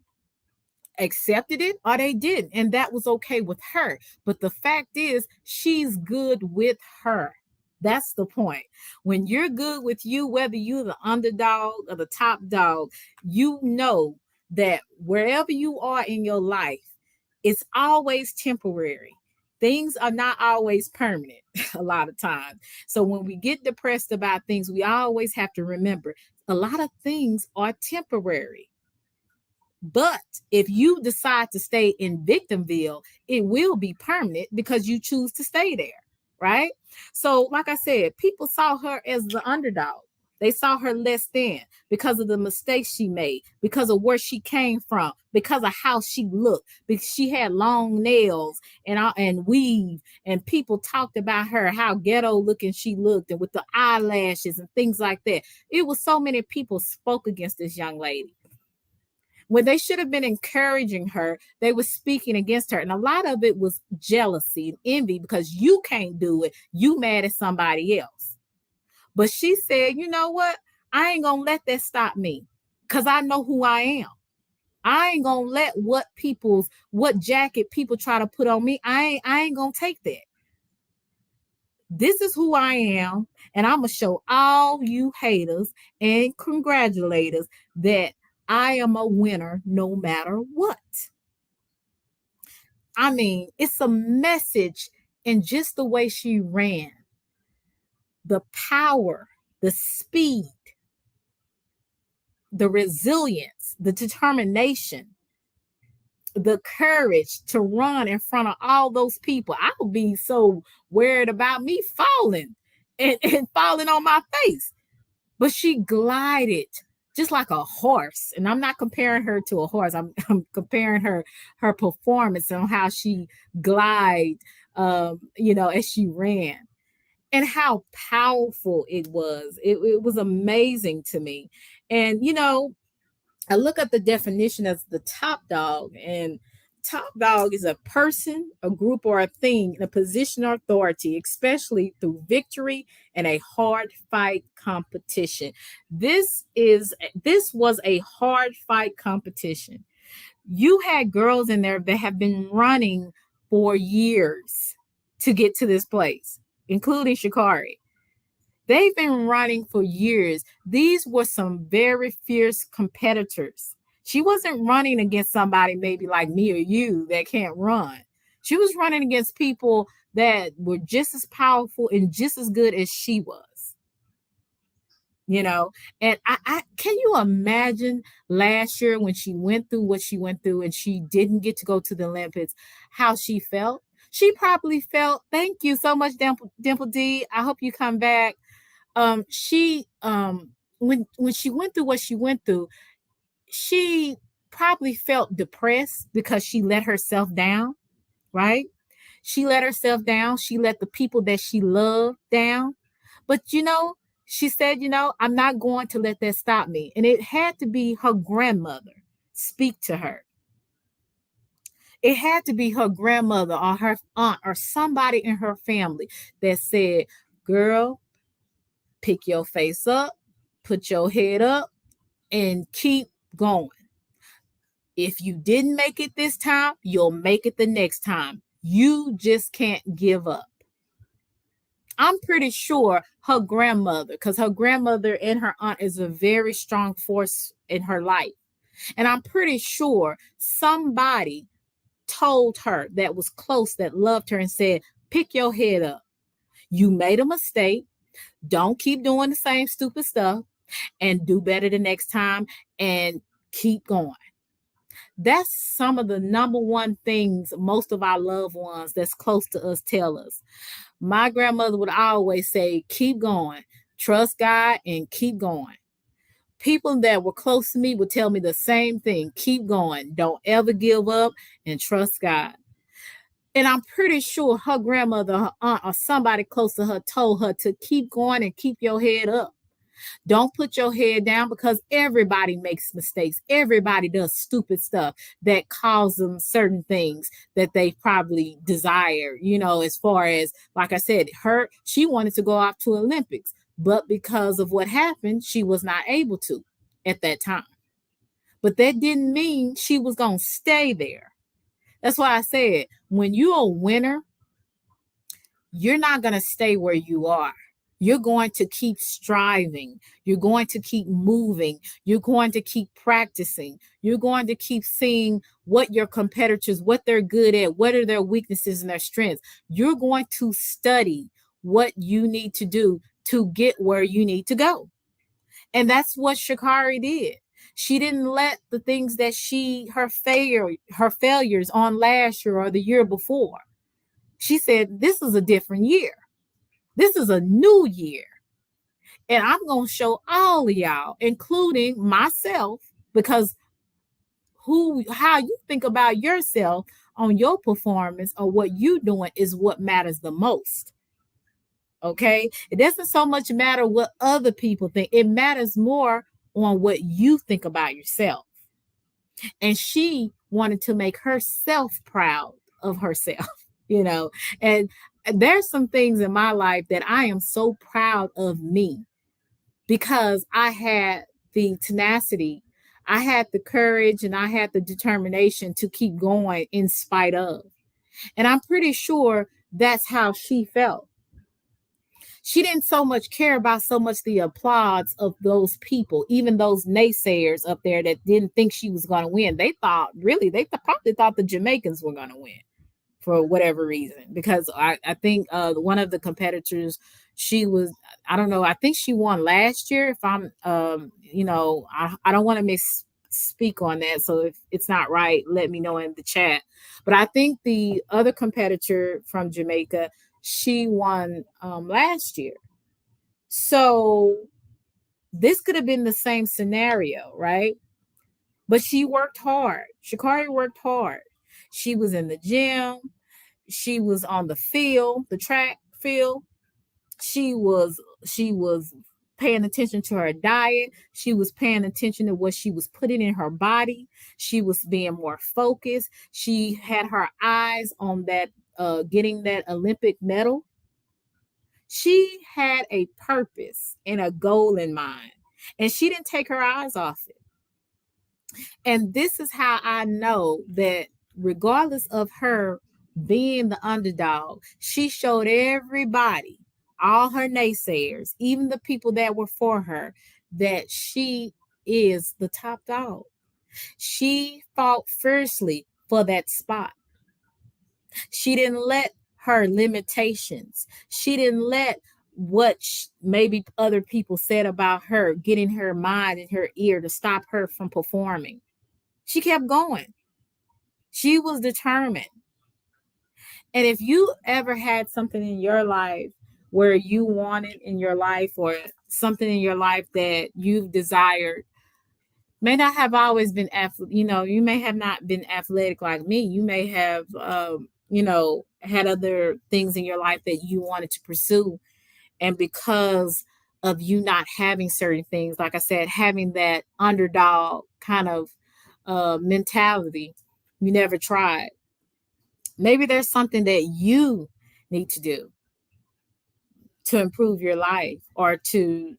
accepted it or they didn't, and that was okay with her. But the fact is, she's good with her. That's the point. When you're good with you, whether you're the underdog or the top dog, you know that wherever you are in your life, it's always temporary. Things are not always permanent a lot of times. So when we get depressed about things, we always have to remember a lot of things are temporary. But if you decide to stay in victimville, it will be permanent because you choose to stay there, right? So, like I said, people saw her as the underdog. They saw her less than because of the mistakes she made, because of where she came from, because of how she looked, because she had long nails and weave, and people talked about her, how ghetto looking she looked, and with the eyelashes and things like that. It was so many people spoke against this young lady. When they should have been encouraging her, they were speaking against her. And a lot of it was jealousy and envy because you can't do it. You mad at somebody else. But she said, you know what? I ain't going to let that stop me because I know who I am. I ain't going to let what jacket people try to put on me. I ain't going to take that. This is who I am. And I'm going to show all you haters and congratulators that I am a winner no matter what. I mean, it's a message in just the way she ran. The power, the speed, the resilience, the determination, the courage to run in front of all those people. I would be so worried about me falling and falling on my face. But she glided just like a horse. And I'm not comparing her to a horse. I'm comparing her performance and how she glided, as she ran. And how powerful it was. It was amazing to me. And, I look at the definition as the top dog, and top dog is a person, a group, or a thing in a position of authority, especially through victory and a hard fight competition. This was a hard fight competition. You had girls in there that have been running for years to get to this place, including Sha'Carri. They've been running for years. These were some very fierce competitors. She wasn't running against somebody maybe like me or you that can't run. She was running against people that were just as powerful and just as good as she was. And I can you imagine last year when she went through what she went through and she didn't get to go to the Olympics, how she felt? She probably felt, thank you so much, Dimple D. I hope you come back. When she went through what she went through, she probably felt depressed because she let herself down, right? She let herself down. She let the people that she loved down. But she said, I'm not going to let that stop me. And it had to be her grandmother speak to her. It had to be her grandmother or her aunt or somebody in her family that said, girl, pick your face up, put your head up, and keep going. If you didn't make it this time, you'll make it the next time. You just can't give up. I'm pretty sure her grandmother, because her grandmother and her aunt is a very strong force in her life. And I'm pretty sure somebody told her that was close, that loved her, and said, pick your head up. You made a mistake. Don't keep doing the same stupid stuff, and do better the next time, and keep going. That's some of the number one things most of our loved ones that's close to us tell us. My grandmother would always say, keep going, trust God, and keep going. People that were close to me would tell me the same thing. Keep going. Don't ever give up, and trust God. And I'm pretty sure her grandmother, her aunt, or somebody close to her told her to keep going and keep your head up. Don't put your head down, because everybody makes mistakes. Everybody does stupid stuff that cause them certain things that they probably desire, as far as, like I said, she wanted to go off to Olympics, but because of what happened, she was not able to at that time. But that didn't mean she was going to stay there. That's why I said, when you're a winner, you're not going to stay where you are. You're going to keep striving. You're going to keep moving. You're going to keep practicing. You're going to keep seeing what your competitors, what they're good at, what are their weaknesses and their strengths. You're going to study what you need to do to get where you need to go. And that's what Sha'Carri did. She didn't let the things that her failures on last year or the year before. She said, this is a different year. This is a new year. And I'm going to show all of y'all, including myself, because how you think about yourself on your performance or what you're doing is what matters the most. Okay? It doesn't so much matter what other people think. It matters more on what you think about yourself. And she wanted to make herself proud of herself, and there's some things in my life that I am so proud of me, because I had the tenacity, I had the courage, and I had the determination to keep going in spite of. And I'm pretty sure that's how she felt. She didn't so much care about so much the applause of those people, even those naysayers up there that didn't think she was going to win. They probably thought the Jamaicans were going to win for whatever reason, because I think one of the competitors, I don't know, I think she won last year. If I'm, I don't want to misspeak on that. So if it's not right, let me know in the chat. But I think the other competitor from Jamaica, she won last year. So this could have been the same scenario, right? But she worked hard. Sha'Carri worked hard. She was in the gym. She was on the field, the track field. She was paying attention to her diet. She was paying attention to what she was putting in her body. She was being more focused. She had her eyes on that, getting that Olympic medal. She had a purpose and a goal in mind, and she didn't take her eyes off it. And this is how I know that regardless of her being the underdog, she showed everybody, all her naysayers, even the people that were for her, that she is the top dog. She fought fiercely for that spot. She didn't let her limitations, she didn't let what maybe other people said about her get in her mind and her ear to stop her from performing. She kept going. She was determined. And if you ever had something in your life where you wanted in your life, or something in your life that you've desired, may not have always been, you may have not been athletic like me. You may have, had other things in your life that you wanted to pursue. And because of you not having certain things. Like I said, having that underdog kind of mentality. You never tried. Maybe there's something that you need to do to improve your life or to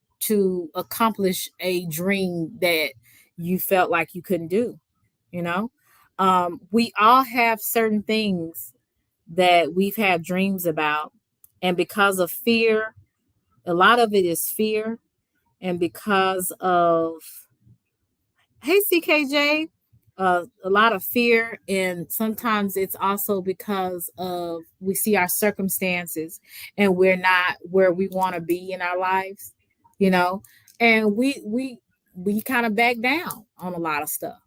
accomplish a dream that you felt like you couldn't do, you know. We all have certain things that we've had dreams about, and because of fear, a lot of it is fear, and because of, hey CKJ, a lot of fear, and sometimes it's also because of we see our circumstances and we're not where we want to be in our lives, you know, and we kind of back down on a lot of stuff.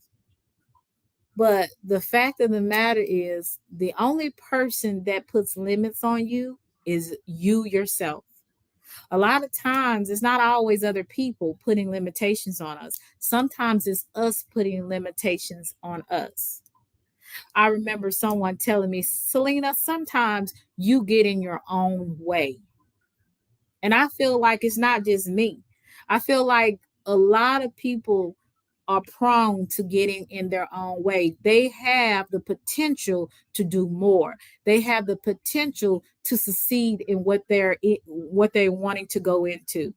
But the fact of the matter is, the only person that puts limits on you is you yourself. A lot of times, it's not always other people putting limitations on us. Sometimes it's us putting limitations on us. I remember someone telling me, Selena, sometimes you get in your own way. And I feel like it's not just me. I feel like a lot of people are prone to getting in their own way. They have the potential to do more. They have the potential to succeed in what they're wanting to go into.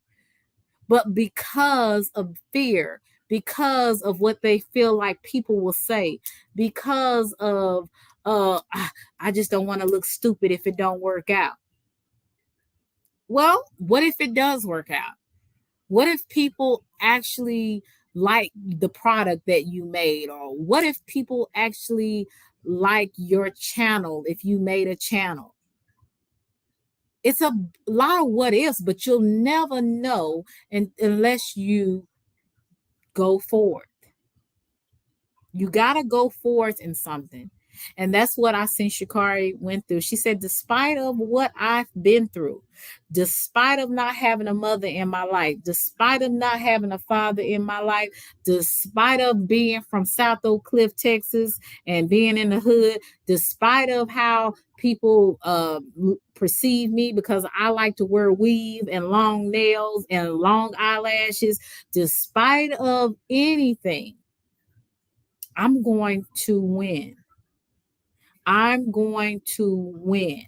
But because of fear, because of what they feel like people will say, because of I just don't want to look stupid if it don't work out. Well, what if it does work out? What if people actually like the product that you made? Or what if people actually like your channel if you made a channel? It's a lot of what ifs, but you'll never know unless you go forward. You got to go forth in something. And that's what I seen Sha'Carri went through. She said, despite of what I've been through, despite of not having a mother in my life, despite of not having a father in my life, despite of being from South Oak Cliff, Texas, and being in the hood, despite of how people perceive me because I like to wear weave and long nails and long eyelashes, despite of anything, I'm going to win. I'm going to win.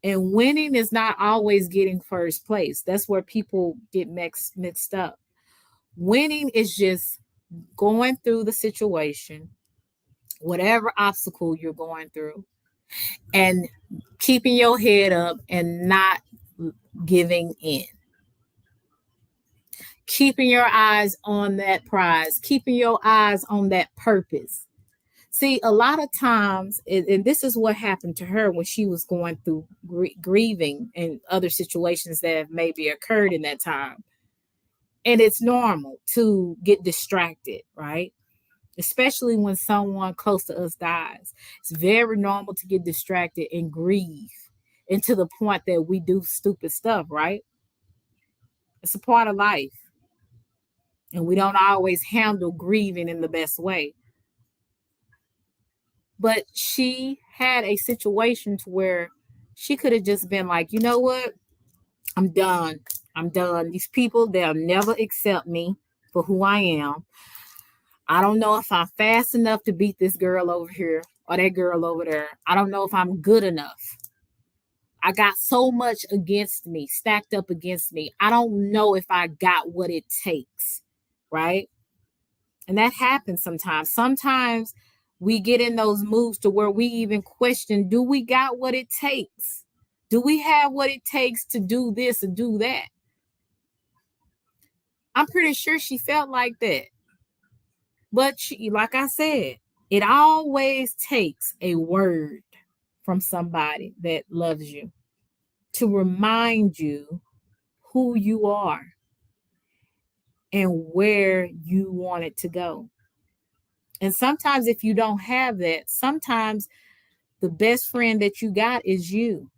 And winning is not always getting first place. That's where people get mixed up. Winning is just going through the situation, whatever obstacle you're going through, and keeping your head up and not giving in. Keeping your eyes on that prize, keeping your eyes on that purpose. See, a lot of times, and this is what happened to her when she was going through grieving and other situations that have maybe occurred in that time. And it's normal to get distracted, right? Especially when someone close to us dies. It's very normal to get distracted and grieve, and to the point that we do stupid stuff, right? It's a part of life. And we don't always handle grieving in the best way. But she had a situation to where she could have just been like, you know what? I'm done. I'm done. These people, they'll never accept me for who I am. I don't know if I'm fast enough to beat this girl over here or that girl over there. I don't know if I'm good enough. I got so much against me, stacked up against me. I don't know if I got what it takes, right? And that happens sometimes. Sometimes we get in those moves to where we even question, do we got what it takes? Do we have what it takes to do this and do that? I'm pretty sure she felt like that. But she, like I said, it always takes a word from somebody that loves you to remind you who you are and where you want it to go. And sometimes if you don't have that, sometimes the best friend that you got is you.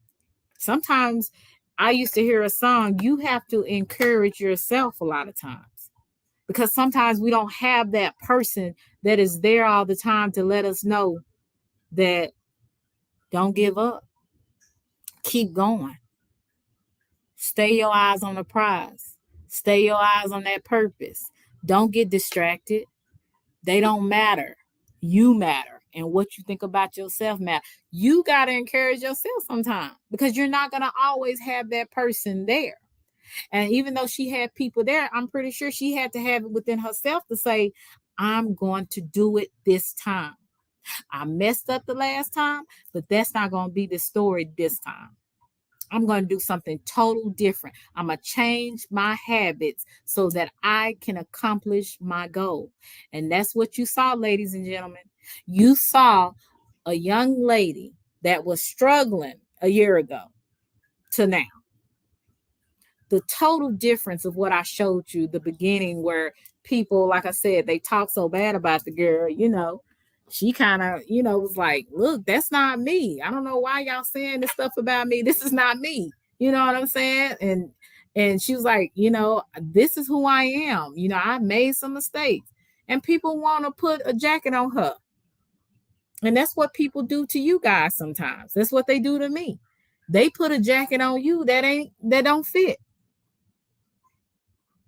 Sometimes I used to hear a song, you have to encourage yourself a lot of times. Because sometimes we don't have that person that is there all the time to let us know that don't give up. Keep going. Stay your eyes on the prize. Stay your eyes on that purpose. Don't get distracted. They don't matter. You matter. And what you think about yourself matter. You got to encourage yourself sometimes because you're not going to always have that person there. And even though she had people there, I'm pretty sure she had to have it within herself to say, I'm going to do it this time. I messed up the last time, but that's not going to be the story this time. I'm going to do something total different. I'm going to change my habits so that I can accomplish my goal. And that's what you saw, ladies and gentlemen. You saw a young lady that was struggling a year ago to now. The total difference of what I showed you, the beginning where people, like I said, they talk so bad about the girl, she kind of, was like, look, that's not me. I don't know why y'all saying this stuff about me. This is not me. You know what I'm saying? And she was like, this is who I am. I made some mistakes. And people want to put a jacket on her. And that's what people do to you guys sometimes. That's what they do to me. They put a jacket on you that don't fit.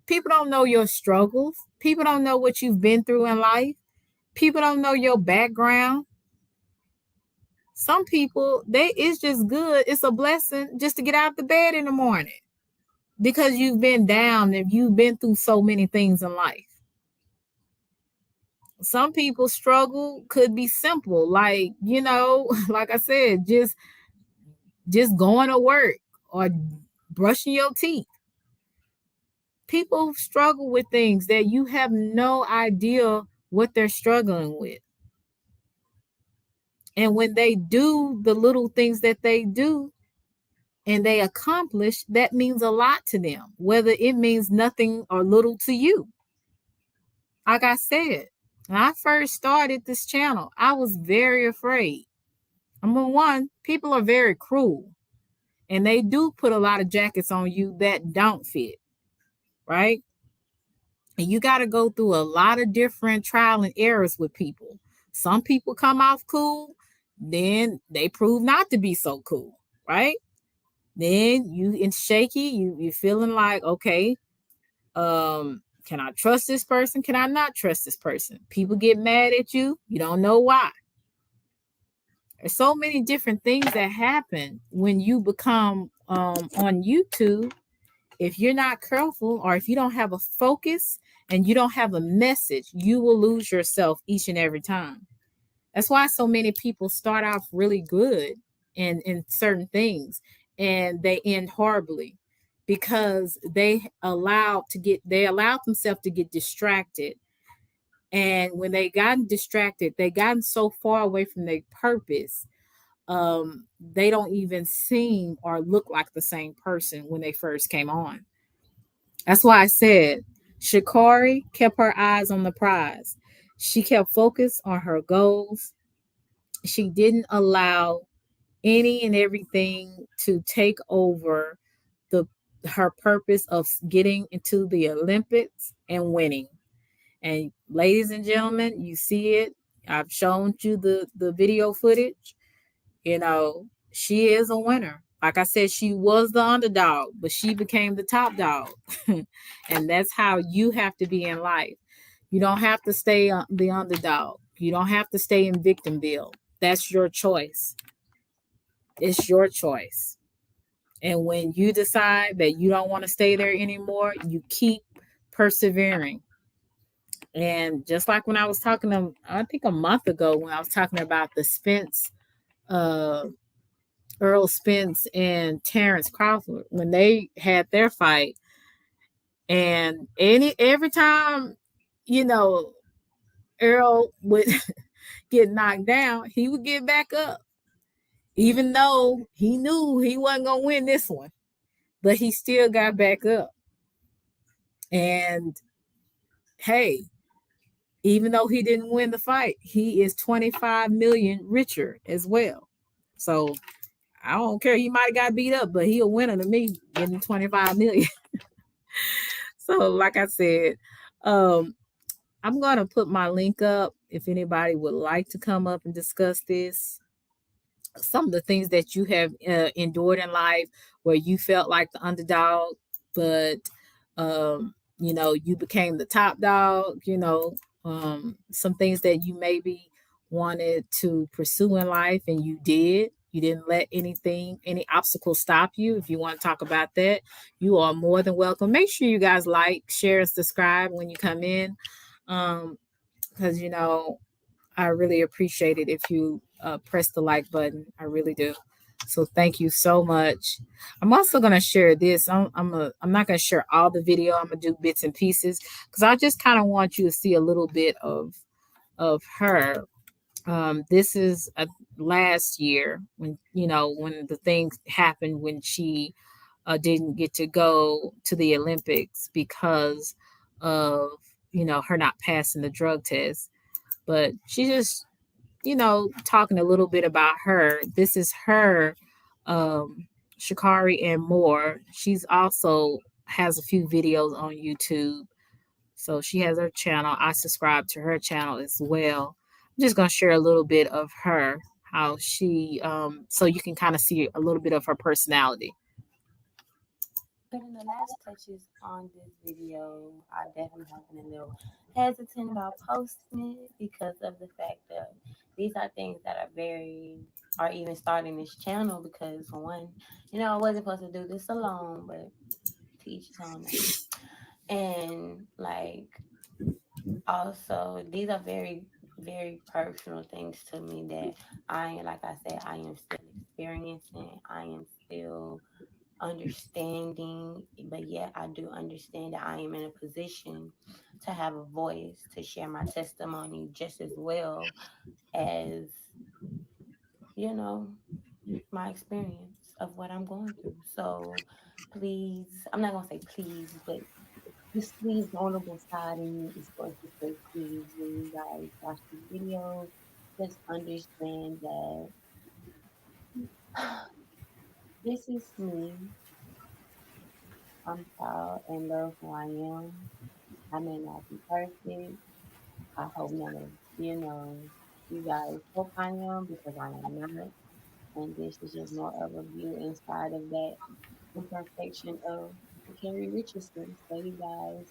People don't know your struggles. People don't know what you've been through in life. People don't know your background. Some people, it's just good. It's a blessing just to get out the bed in the morning because you've been down and you've been through so many things in life. Some people's struggle could be simple, like, like I said, just going to work or brushing your teeth. People struggle with things that you have no idea what they're struggling with. And when they do the little things that they do and they accomplish, that means a lot to them, whether it means nothing or little to you. Like I said, when I first started this channel, I was very afraid. Number one, people are very cruel and they do put a lot of jackets on you that don't fit, right? And you got to go through a lot of different trial and errors with people. Some people come off cool, then they prove not to be so cool, right? Then you in shaky, you feeling like, okay, can I trust this person? Can I not trust this person? People get mad at you. You don't know why. There's so many different things that happen when you become on YouTube. If you're not careful or if you don't have a focus and you don't have a message, you will lose yourself each and every time. That's why so many people start off really good in certain things and they end horribly because they allowed themselves to get distracted. And when they gotten distracted, they gotten so far away from their purpose. They don't even seem or look like the same person when they first came on. That's why I said Sha'Carri kept her eyes on the prize. She kept focused on her goals. She didn't allow any and everything to take over her purpose of getting into the Olympics and winning. And ladies and gentlemen, you see it. I've shown you the video footage. She is a winner. Like I said, she was the underdog, but she became the top dog. And that's how you have to be in life. You don't have to stay the underdog. You don't have to stay in victimville. That's your choice. It's your choice. And when you decide that you don't want to stay there anymore, you keep persevering. And just like when I was talking to, I think a month ago, when I was talking about the Earl Spence and Terrence Crawford, when they had their fight, and every time, Earl would get knocked down, he would get back up, even though he knew he wasn't gonna win this one, but he still got back up. And hey, even though he didn't win the fight, he is 25 million richer as well. So I don't care. He might have got beat up, but he a winner to me, getting 25 million. So like I said, I'm going to put my link up if anybody would like to come up and discuss this. some of the things that you have endured in life where you felt like the underdog, but you became the top dog, some things that you maybe wanted to pursue in life and you did. You didn't let any obstacle stop you. If you want to talk about that, you are more than welcome. Make sure you guys like, share, and subscribe when you come in. Because I really appreciate it if you press the like button. I really do. So thank you so much. I'm also gonna share this. I'm not gonna share all the video. I'm gonna do bits and pieces because I just kind of want you to see a little bit of her. This is last year when the things happened when she didn't get to go to the Olympics because of her not passing the drug test. But she just talking a little bit about her. This is her, Sha'Carri and more. She's also has a few videos on YouTube. So she has her channel. I subscribe to her channel as well. I'm just gonna share a little bit of her, how she so you can kind of see a little bit of her personality. Putting the last touches on this video, I definitely have been a little hesitant about posting it because of the fact that these are things that are even starting this channel because for one, I wasn't supposed to do this alone, but to each his own. And like also these are very, very personal things to me that like I said, I am still experiencing. I am still understanding, but yet I do understand that I am in a position to have a voice to share my testimony just as well as my experience of what I'm going through. So please, I'm not gonna say please, but this please vulnerable side in me is going to say please when you guys watch the video, just understand that this is me. I'm proud and love who I am. I may not be perfect. I hope none of you guys hope I am because I am not. And this is just more of a view inside of that imperfection of the Carrie Richardson. So you guys,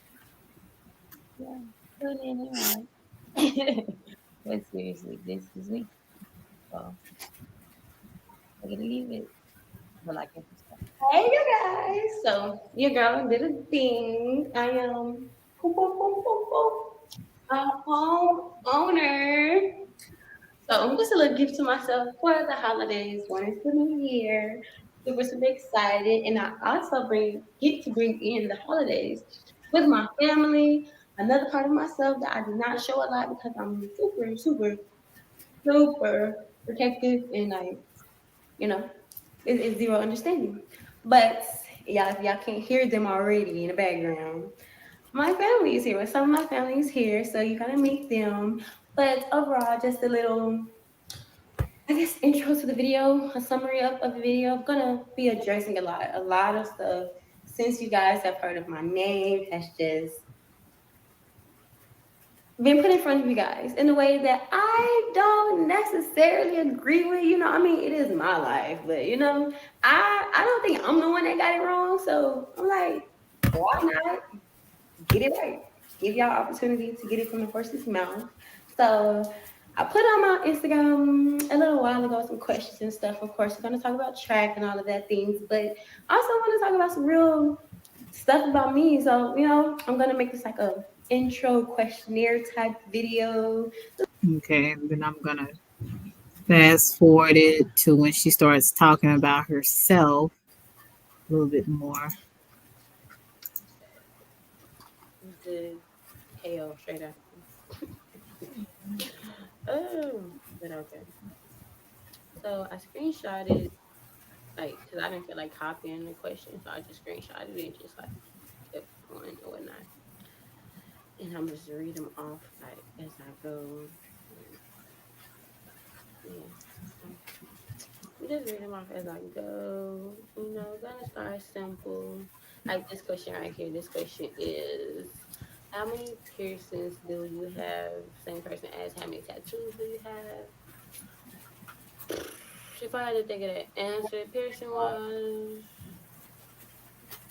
yeah, tune in and watch. But seriously, this is me. So we're gonna leave it. But like and subscribe. Hey you guys. So your girl did a thing. I am a home owner. So just a little gift to myself for the holidays, one is the new year. Super, super excited. And I also get to bring in the holidays with my family. Another part of myself that I do not show a lot because I'm super, super, super protective and you know, it's zero understanding. But y'all, if y'all can't hear them already in the background, my family is here. Well, some of my family is here, so you gotta meet them. But overall, just a little, I guess, intro to the video, a summary of the video. I'm gonna be addressing a lot of stuff since you guys have heard of my name has just been put in front of you guys in a way that I don't necessarily agree with. It is my life, but I don't think I'm the one that got it wrong. So I'm like, why not get it right? Give y'all opportunity to get it from the horse's mouth. So I put on my Instagram a little while ago some questions and stuff. Of course, we're gonna talk about track and all of that things, but I also want to talk about some real stuff about me. So, I'm gonna make this like a intro questionnaire type video. Okay, and then I'm gonna fast forward it to when she starts talking about herself a little bit more. The KO straight after. Oh, but okay. So I screenshotted because I didn't feel like copying the question, so I just screenshotted it and just like kept going and whatnot. And I'm just read them off as I go. Yeah. So just read them off as I go. Gonna start simple. Like this question right here. This question is, how many piercings do you have? Same person as how many tattoos do you have? if I had to think of that answer, piercing wise,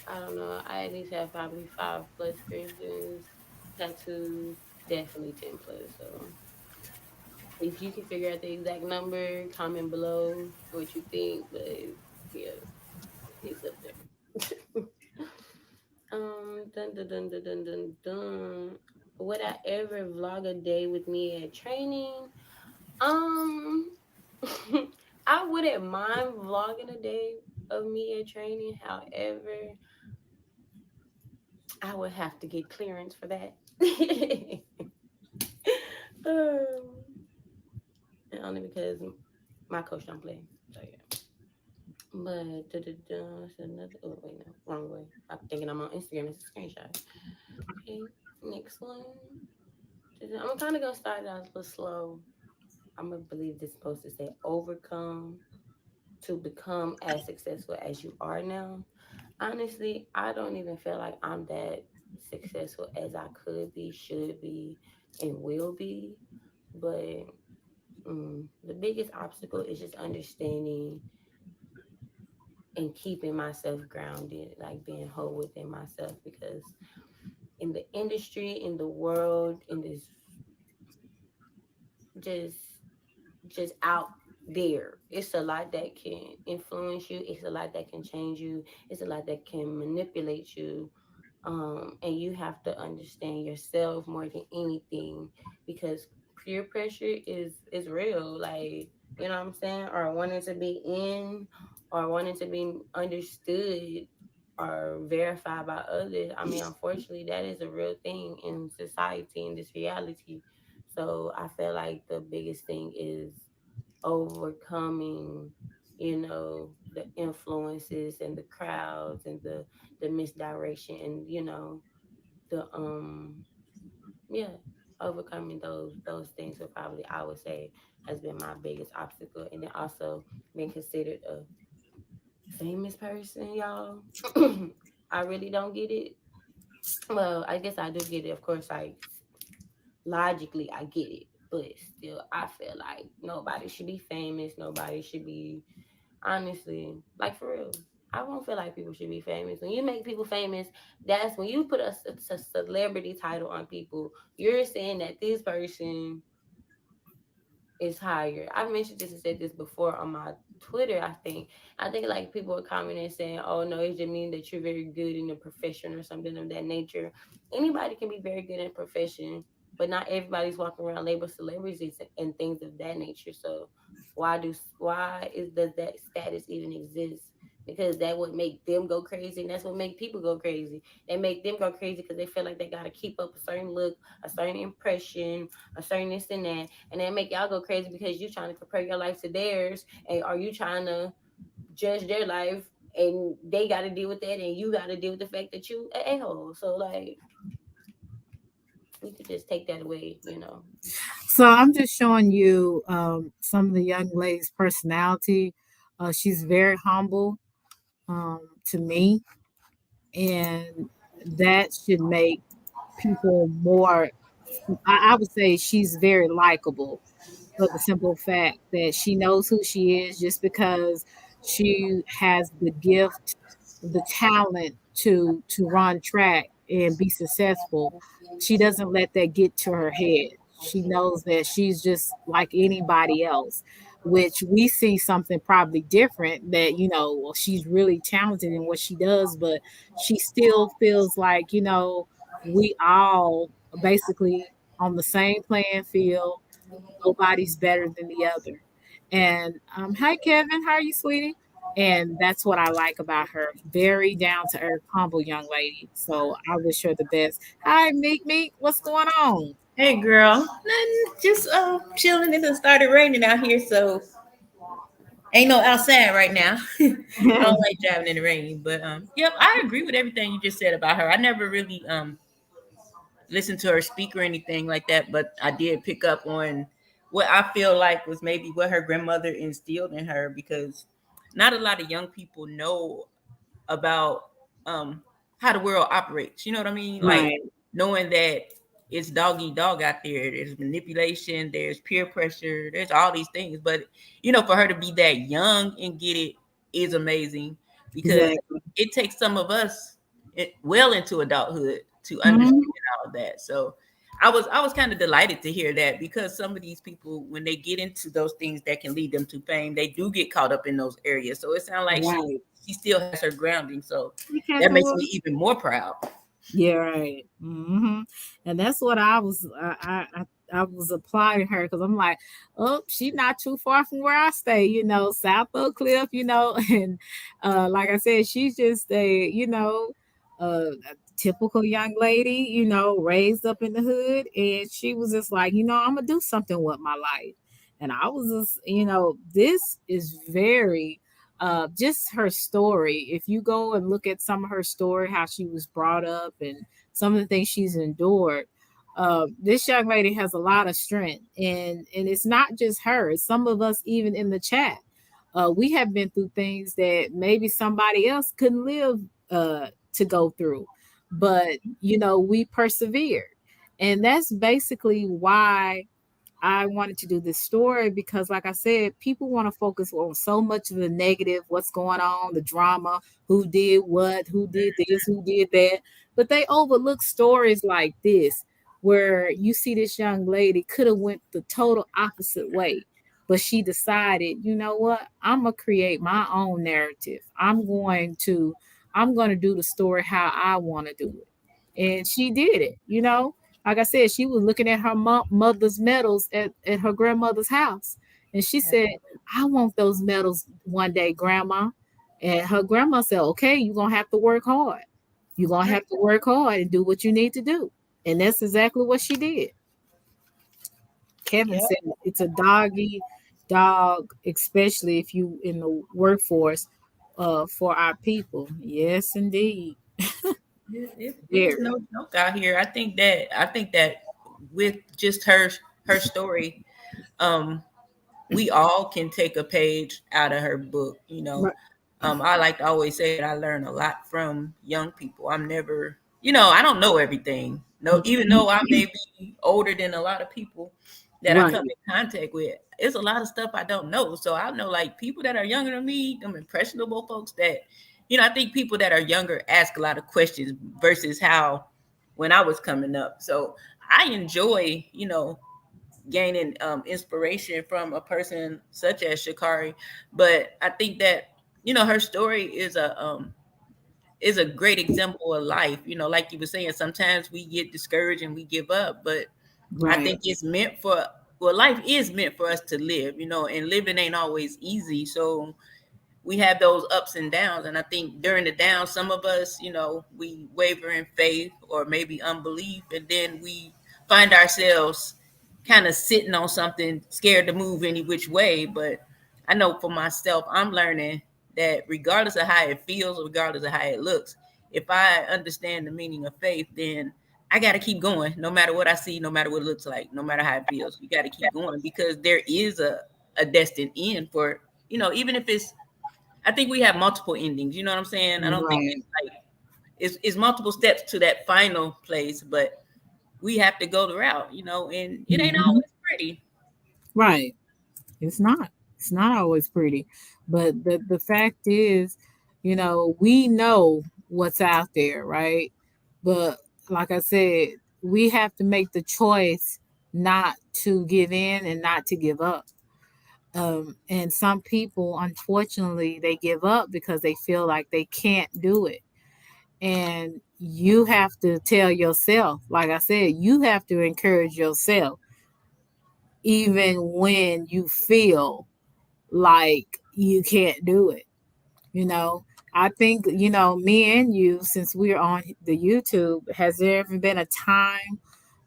I don't know. I at least have probably 5+ piercings, tattoos, definitely 10+. So if you can figure out the exact number, comment below what you think. But yeah, it's up there. Dun dun dun dun dun dun dun. Would I ever vlog a day with me at training? Um, I wouldn't mind vlogging a day of me at training. However, I would have to get clearance for that. um, and only because my coach don't play. So yeah. But it's another. Oh wait, no, wrong way. I'm thinking I'm on Instagram. It's a screenshot. Okay, next one. I'm kind of gonna start it out a little slow. I'm gonna believe this supposed to say overcome to become as successful as you are now. Honestly, I don't even feel like I'm that successful as I could be, should be, and will be. But the biggest obstacle is just understanding and keeping myself grounded, like being whole within myself. Because in the industry, in the world, in this just just out there, it's a lot that can influence you. It's a lot that can change you. It's a lot that can manipulate you. And you have to understand yourself more than anything, because peer pressure is real. Like, you know what I'm saying? Or wanting to be in, or wanting to be understood or verified by others. I mean, unfortunately, that is a real thing in society, in this reality. So I feel like the biggest thing is overcoming, the influences and the crowds and the misdirection, and the yeah, overcoming those things will probably, I would say, has been my biggest obstacle. And then also being considered a famous person, y'all. I really don't get it. Well, I guess I do get it, of course. Like, logically I get it, but still I feel like nobody should be famous. Nobody should be, honestly, like, for real. I won't feel like people should be famous. When you make people famous, that's when you put a celebrity title on people. You're saying that this person is higher. I've mentioned this and said this before on my Twitter. I think like people are commenting saying, "Oh no, it just means that you're very good in a profession or something of that nature." Anybody can be very good in a profession, but not everybody's walking around labeled celebrities and things of that nature. So does that status even exist? Because that would make them go crazy, and that's what make people go crazy. They make them go crazy because they feel like they gotta keep up a certain look, a certain impression, a certain this and that, and then make y'all go crazy because you trying to compare your life to theirs, and are you trying to judge their life, and they got to deal with that, and you got to deal with the fact that you a hole. So like, we could just take that away. So I'm just showing you some of the young lady's personality. She's very humble to me, and that should make people more. I would say she's very likable for the simple fact that she knows who she is just because she has the gift, the talent to run track and be successful. She doesn't let that get to her head. She knows that she's just like anybody else, which we see something probably different, that well, she's really talented in what she does, but she still feels like, we all basically on the same playing field. Nobody's better than the other. And hi Kevin, how are you, sweetie? And that's what I like about her. Very down to earth, humble young lady. So I wish her the best. Hi, Meek Meek, what's going on? Hey girl, nothing. Just chilling. It done started raining out here, so ain't no outside right now. I don't like driving in the rain, but yep, I agree with everything you just said about her. I never really listened to her speak or anything like that, but I did pick up on what I feel like was maybe what her grandmother instilled in her, because not a lot of young people know about how the world operates. You know what I mean? Like, Right. knowing that it's dog eat dog out there. There's manipulation, there's peer pressure, there's all these things. But for her to be that young and get it is amazing, because Exactly. it takes some of us well into adulthood to understand Mhm. all of that. So I was kind of delighted to hear that, because some of these people, when they get into those things that can lead them to fame, they do get caught up in those areas. So it sounds like Right. she still has her grounding. So You can't that do makes it. me even more proud. Yeah, right. And that's what I was. I was applying her because I'm like, oh, she's not too far from where I stay. South Oak Cliff. And like I said, she's just a typical young lady. Raised up in the hood, and she was just like, I'm gonna do something with my life. And I was just, this is very just her story. If you go and look at some of her story, how she was brought up and some of the things she's endured, this young lady has a lot of strength, and it's not just her. It's some of us, even in the chat. We have been through things that maybe somebody else couldn't live to go through, but we persevered, and that's basically why I wanted to do this story, because, like I said, people want to focus on so much of the negative, what's going on, the drama, who did what, who did this, who did that. But they overlook stories like this, where you see this young lady could have went the total opposite way. But she decided, you know what? I'm gonna create my own narrative. I'm going to do the story how I want to do it. And she did it. Like I said, she was looking at her mother's medals at her grandmother's house. And she said, I want those medals one day, Grandma. And her grandma said, okay, you're going to have to work hard. You're going to have to work hard and do what you need to do. And that's exactly what she did. Kevin Yeah. said it's a doggy dog, especially if you in the workforce for our people. Yes, indeed. It's Very. no joke out here. I think that with just her story, um, we all can take a page out of her book. Right. I like to always say that I learn a lot from young people. I'm never, I don't know everything. No, even though I may be older than a lot of people that I come Right. in contact with, it's a lot of stuff I don't know. So I know, like, people that are younger than me, them impressionable folks that, I think people that are younger ask a lot of questions versus how when I was coming up. So I enjoy, gaining inspiration from a person such as Sha'Carri. But I think that her story is a great example of life. Like you were saying, sometimes we get discouraged and we give up, but I Right. think it's meant for life is meant for us to live. And living ain't always easy. So we have those ups and downs. And I think during the downs, some of us, we waver in faith or maybe unbelief, and then we find ourselves kind of sitting on something, scared to move any which way. But I know for myself, I'm learning that regardless of how it feels, regardless of how it looks, if I understand the meaning of faith, then I got to keep going, no matter what I see, no matter what it looks like, no matter how it feels. You got to keep going, because there is a destined end for, even if it's, I think we have multiple endings. You know what I'm saying? I don't think Right. it's like it's multiple steps to that final place, but we have to go the route, and it ain't Mhm. always pretty. Right. It's not. It's not always pretty. But the fact is, we know what's out there, right? But like I said, we have to make the choice not to give in and not to give up. And some people, unfortunately, they give up because they feel like they can't do it. And you have to tell yourself, like I said, you have to encourage yourself, even when you feel like you can't do it. You know, I think, me and you, since we're on the YouTube, has there ever been a time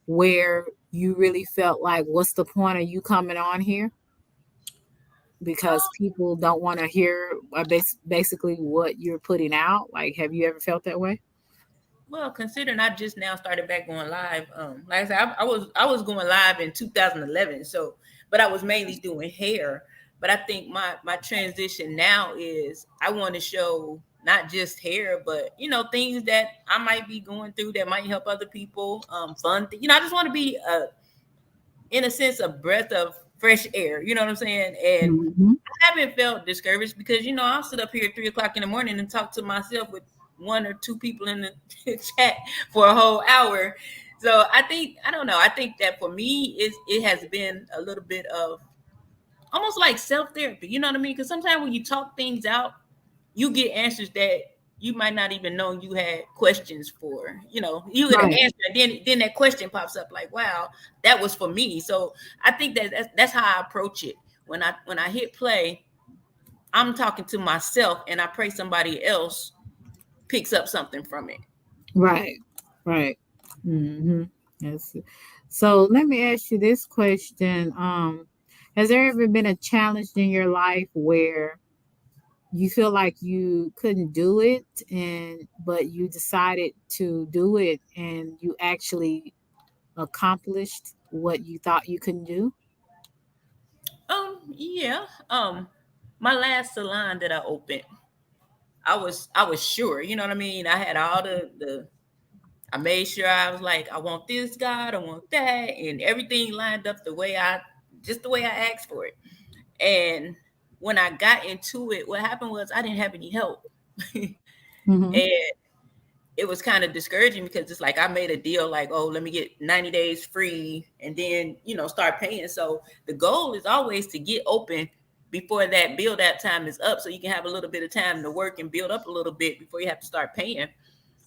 where you really felt like, what's the point of you coming on here? Because people don't want to hear basically what you're putting out. Like, have you ever felt that way? Well, considering I just now started back going live, like I said, I was going live in 2011. So, but I was mainly doing hair. But I think my transition now is I want to show not just hair, but things that I might be going through that might help other people. Fun, I just want to be in a sense a breath of fresh air. You know what I'm saying? And Mhm. I haven't felt discouraged because I'll sit up here at 3 o'clock in the morning and talk to myself with one or two people in the chat for a whole hour. So I don't know. I think that for me, it has been a little bit of almost like self therapy. You know what I mean? Because sometimes when you talk things out, you get answers that you might not even know you had questions for. You get an Right. answer, and then that question pops up like, "Wow, that was for me." So I think that's how I approach it. When I hit play, I'm talking to myself, and I pray somebody else picks up something from it. Right. Right. Mm-hmm. Yes. So let me ask you this question. Has there ever been a challenge in your life where you feel like you couldn't do it but you decided to do it and you actually accomplished what you thought you couldn't do? Yeah. My last salon that I opened, I was sure. You know what I mean? I had all the I made sure I was like, I want this God, I want that, and everything lined up just the way I asked for it. And when I got into it, what happened was I didn't have any help. Mm-hmm. And it was kind of discouraging because it's like I made a deal like, oh, let me get 90 days free and then, start paying. So the goal is always to get open before that build out time is up so you can have a little bit of time to work and build up a little bit before you have to start paying.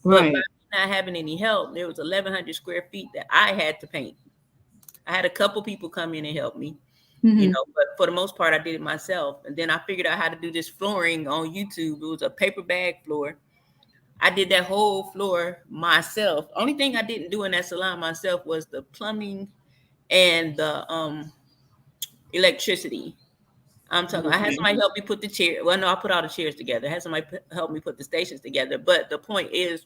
But by Right. not having any help, there was 1,100 square feet that I had to paint. I had a couple people come in and help me, Mm-hmm. but for the most part, I did it myself. And then I figured out how to do this flooring on YouTube. It was a paper bag floor. I did that whole floor myself. Only thing I didn't do in that salon myself was the plumbing and the electricity. I'm talking. I had Okay. somebody help me put the chair. Well, no, I put all the chairs together. I had somebody help me put the stations together. But the point is,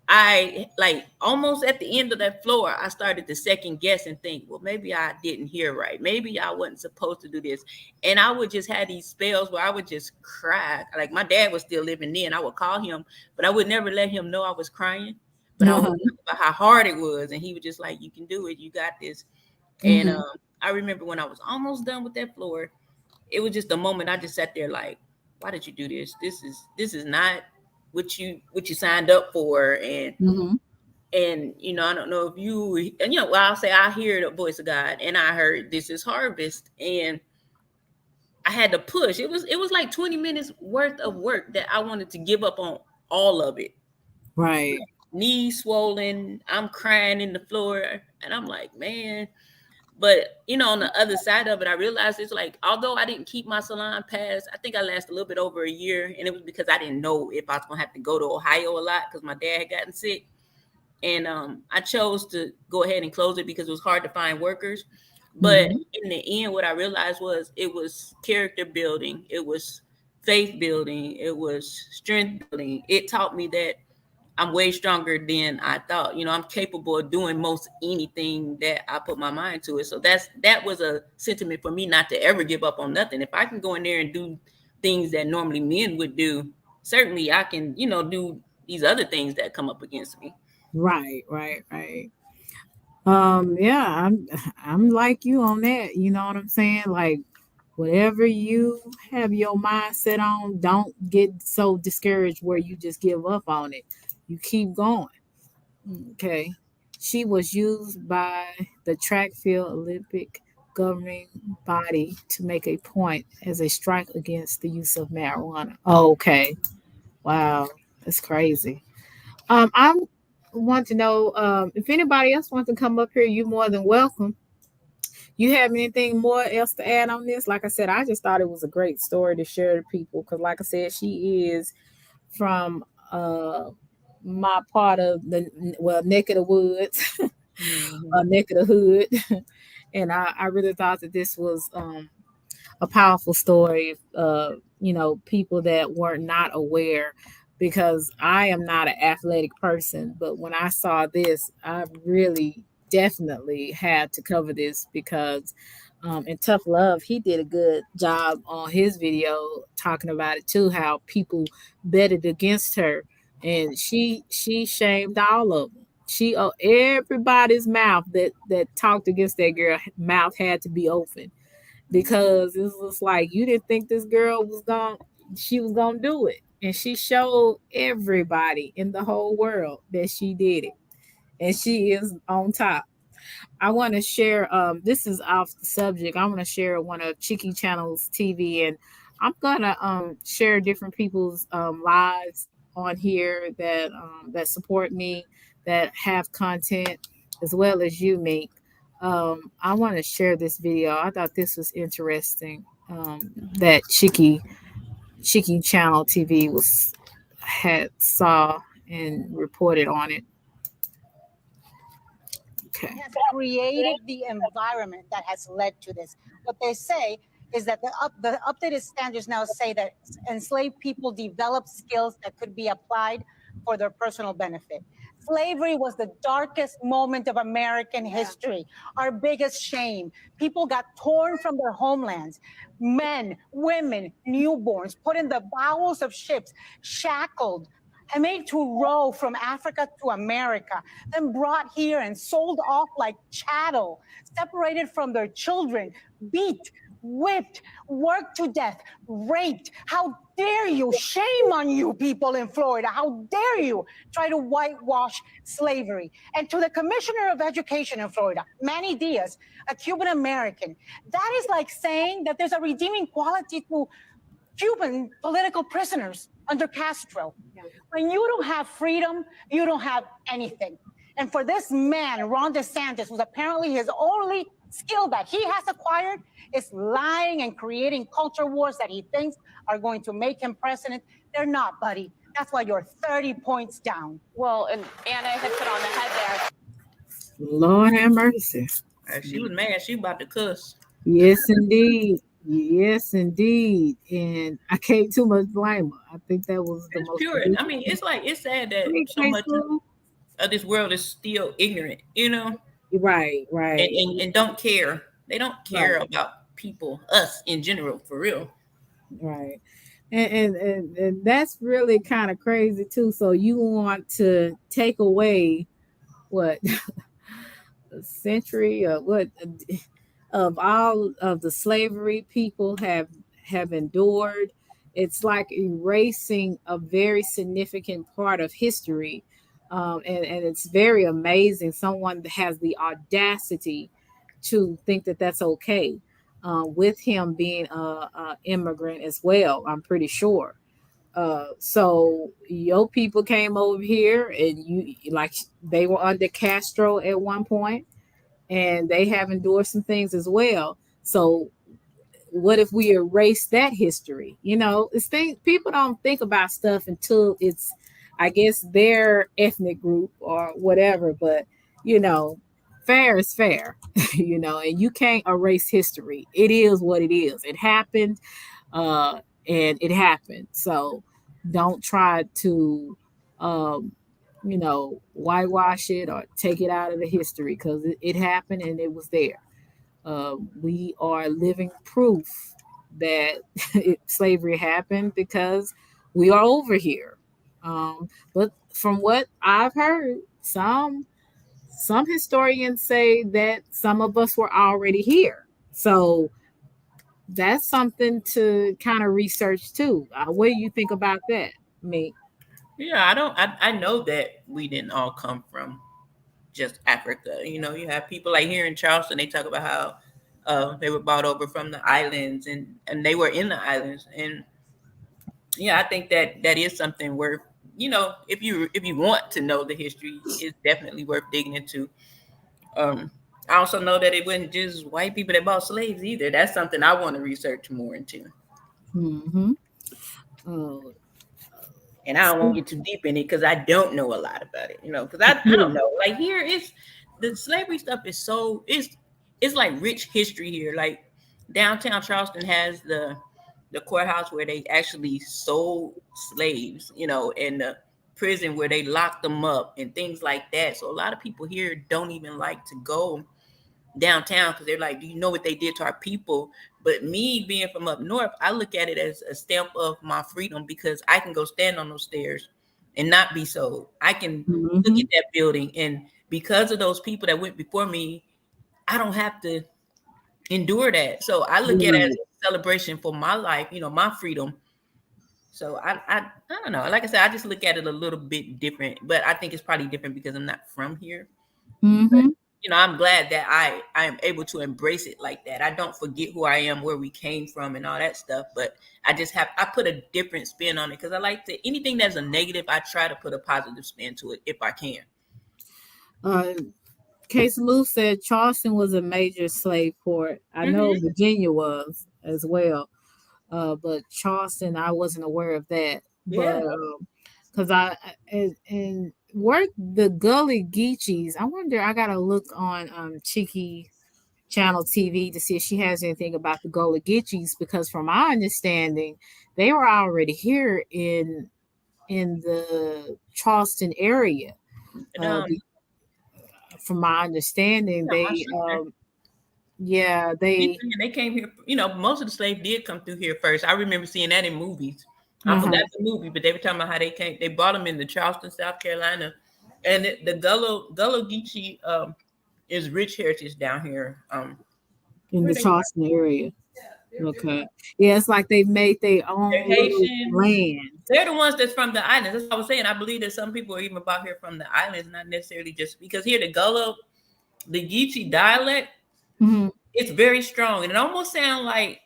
I like almost at the end of that floor, I started to second guess and think, well, maybe I didn't hear right. Maybe I wasn't supposed to do this. And I would just have these spells where I would just cry. Like my dad was still living then. I would call him, but I would never let him know I was crying. But I would Uh-huh. talk about how hard it was. And he was just like, you can do it. You got this. And Mm-hmm. I remember when I was almost done with that floor, it was just a moment I just sat there like, why did you do this? This is not what you signed up for. Mm-hmm. And I don't know if well, I'll say I hear the voice of God and I heard this is harvest, and I had to push. It was like 20 minutes worth of work that I wanted to give up on all of it. Right. Knees swollen, I'm crying in the floor, and I'm like, man. But on the other side of it, I realized it's like, although I didn't keep my salon pass, I think I lasted a little bit over a year, and it was because I didn't know if I was gonna have to go to Ohio a lot because my dad had gotten sick. And I chose to go ahead and close it because it was hard to find workers. But Mm-hmm. in the end, what I realized was it was character building, it was faith building, it was strength building. It taught me that I'm way stronger than I thought. I'm capable of doing most anything that I put my mind to it. So that was a sentiment for me not to ever give up on nothing. If I can go in there and do things that normally men would do, certainly I can, do these other things that come up against me. Right. Right. Right. Yeah, I'm like you on that. You know what I'm saying? Like whatever you have your mindset on, don't get so discouraged where you just give up on it. You keep going. Okay. She was used by the track field Olympic governing body to make a point as a strike against the use of marijuana. Oh, okay. Wow. That's crazy. I want to know if anybody else wants to come up here, you're more than welcome. You have anything more else to add on this? Like I said, I just thought it was a great story to share to people because, like I said, she is from my part of the neck of the woods, Mhm. neck of the hood, and I really thought that this was a powerful story. People that were not aware, because I am not an athletic person, but when I saw this, I really definitely had to cover this because And Tough Love, he did a good job on his video talking about it too, how people betted against her, and she shamed all of them. She everybody's mouth that talked against that girl mouth had to be open because it was like you didn't think this girl was going she was gonna do it, and she showed everybody in the whole world that she did it, and she is on top. I want to share. This is off the subject. I want to share one of Chicky Channel's TV, and I'm gonna share different people's lives on here that support me, that have content, as well as you, Meek. I want to share this video. I thought this was interesting. That Chicky Channel TV was had saw and reported on it. Okay. Has created the environment that has led to this. What they say is that the updated standards now say that enslaved people develop skills that could be applied for their personal benefit. Slavery was the darkest moment of American history, our biggest shame. People got torn from their homelands. Men, women, newborns put in the bowels of ships, shackled, and made to row from Africa to America, then brought here and sold off like chattel, separated from their children, beat, whipped, worked to death, raped. How dare you? Shame on you people in Florida. How dare you try to whitewash slavery? And to the Commissioner of Education in Florida, Manny Diaz, a Cuban American, that is like saying that there's a redeeming quality to Cuban political prisoners under Castro. When you don't have freedom, you don't have anything. And for this man, Ron DeSantis, who's apparently his only skill that he has acquired is lying and creating culture wars that he thinks are going to make him president. They're not, buddy. That's why you're 30 points down. Well, and Anna hits it on the head there. Lord have mercy. She was mad. She about to cuss. Yes, indeed. Yes, indeed. And I can't too much blame her. I think that was the most pure. I mean, it's sad that so much of this world is still ignorant, you know? Right. And don't care. They don't care about people, us in general, for real. Right. And that's really kind of crazy too. So you want to take away what a century or what of all of the slavery people have endured. It's like erasing a very significant part of history. And it's very amazing someone that has the audacity to think that that's okay, with him being a immigrant as well, I'm pretty sure. So your people came over here and you like they were under Castro at one point, and they have endured some things as well. So what if we erase that history? You know, it's things people don't think about stuff until it's, I guess, their ethnic group or whatever. But you know, fair is fair, you know, and you can't erase history. It is what it is. It happened, and it happened. So don't try to you know, whitewash it or take it out of the history, because it happened and it was there. We are living proof that slavery happened because we are over here. But from what I've heard, some historians say that some of us were already here. So that's something to kind of research too. What do you think about that, me? Yeah, I know that we didn't all come from just Africa. You know, you have people like here in Charleston, they talk about how they were brought over from the islands and they were in the islands. And yeah, I think that is something worth, you know, if you want to know the history, it's definitely worth digging into. I also know that it wasn't just white people that bought slaves either. That's something I want to research more into. Mm-hmm. And I don't want to get too deep in it because I don't know a lot about it, you know, because I don't know. Like here, it's the slavery stuff is so it's like rich history here. Like downtown Charleston has the courthouse where they actually sold slaves, you know, and the prison where they locked them up and things like that. So a lot of people here don't even like to go downtown because they're like, do you know what they did to our people? But me being from up north, I look at it as a stamp of my freedom because I can go stand on those stairs and not be sold. I can look at that building, and because of those people that went before me, I don't have to endure that. So I look at it as a celebration for my life, my freedom. So I don't know. Like I said, I just look at it a little bit different, but I think it's probably different because I'm not from here. But, I'm glad that I am able to embrace it like that. I don't forget who I am, where we came from, and all that stuff. But I put a different spin on it because I like to, anything that's a negative, I try to put a positive spin to it if I can. Case Lou said Charleston was a major slave port. I know Virginia was as well. But Charleston, I wasn't aware of that. Yeah. But because and work the Gully Geechees, I wonder. I gotta look on Cheeky Channel TV to see if she has anything about the Gullah Geechees, because from my understanding, they were already here in the Charleston area. From my understanding, they came here. Most of the slaves did come through here first. I remember seeing that in movies. I forgot the movie, but they were talking about how they came. They brought them into Charleston, South Carolina, and the Gullah Geechee is rich heritage down here. In the Charleston area. Okay. Yeah, it's like they made their own land. They're the ones that's from the islands. That's what I was saying. I believe that some people are even about here from the islands, not necessarily just because here the Geechee dialect, it's very strong. And it almost sounds like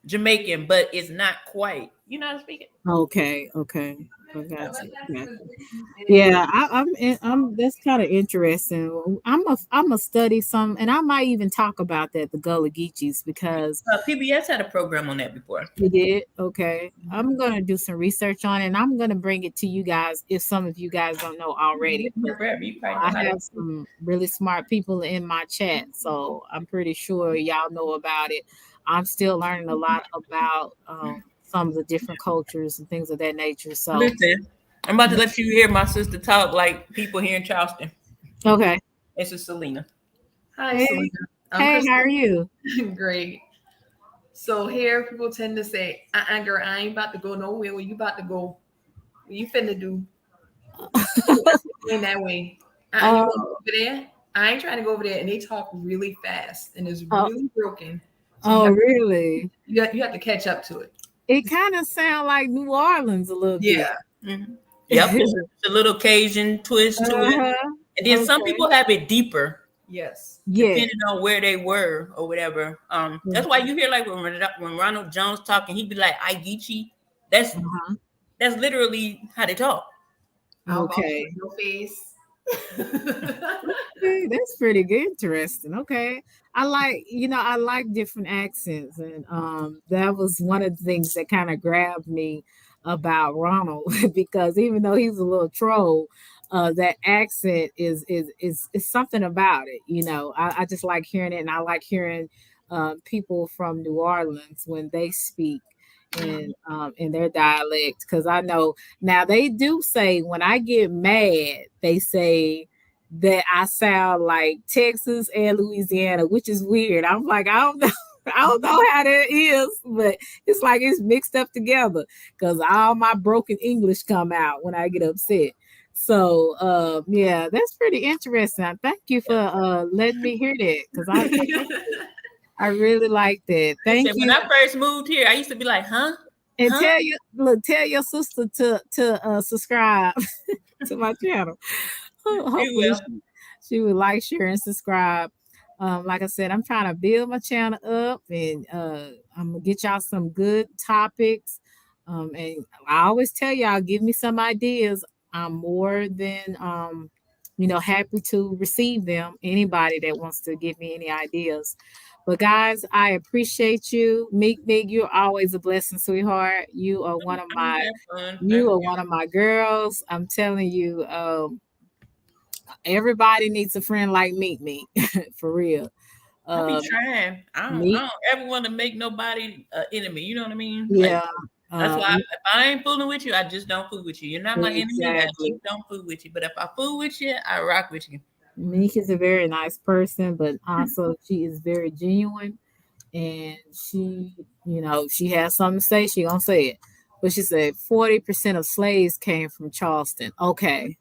Jamaican, but it's not quite. You know what I'm speaking? Okay. Yeah, I'm that's kind of interesting. I'm a study some, and I might even talk about that, the Gullah Geechees, because PBS had a program on that before. We did. Okay, I'm gonna do some research on it, and I'm gonna bring it to you guys if some of you guys don't know already. I have some really smart people in my chat, so I'm pretty sure y'all know about it. I'm still learning a lot about some of the different cultures and things of that nature. So listen, I'm about to let you hear my sister talk like people here in Charleston. Okay. This is Selena. Hi, Selena. Hey, how are you? Great. So here people tend to say, girl, I ain't about to go nowhere. Where you about to go? What you finna do? In that way. You want to go over there? I ain't trying to go over there. And they talk really fast and it's really broken. So really? You have to catch up to it. It kind of sounds like New Orleans a little bit. Mm-hmm. Yep, it's a little Cajun twist to it. And then some people have it deeper. Yes. Depending on where they were or whatever. That's why you hear like when Ronald Jones talking, he'd be like, I Geechee. That's literally how they talk. Okay. No face. Okay, that's pretty good. Interesting. Okay. I like different accents, and that was one of the things that kind of grabbed me about Ronald because even though he's a little troll, that accent is something about it. I just like hearing it, and I like hearing people from New Orleans when they speak in their dialect, because I know now they do say when I get mad, they say that I sound like Texas and Louisiana, which is weird. I'm like, I don't know. I don't know how that is, but it's like it's mixed up together because all my broken English come out when I get upset. So yeah, that's pretty interesting. Thank you for letting me hear that, because I really like that. Thank you. When I first moved here, I used to be like, huh? And tell your sister to subscribe to my channel. Hopefully she would like, share, and subscribe. Like I said, I'm trying to build my channel up, and I'm gonna get y'all some good topics. And I always tell y'all, give me some ideas. I'm more than happy to receive them. Anybody that wants to give me any ideas. But guys, I appreciate you. Meek, you're always a blessing, sweetheart. You are one of my girls. I'm telling you, everybody needs a friend like Meek, for real. I be trying. I don't ever want to make nobody an enemy. You know what I mean? Yeah. That's why if I ain't fooling with you, I just don't fool with you. You're not my enemy. I just don't fool with you. But if I fool with you, I rock with you. Meek is a very nice person, but also she is very genuine, and she, she has something to say. She gonna say it. But she said 40% of slaves came from Charleston. Okay,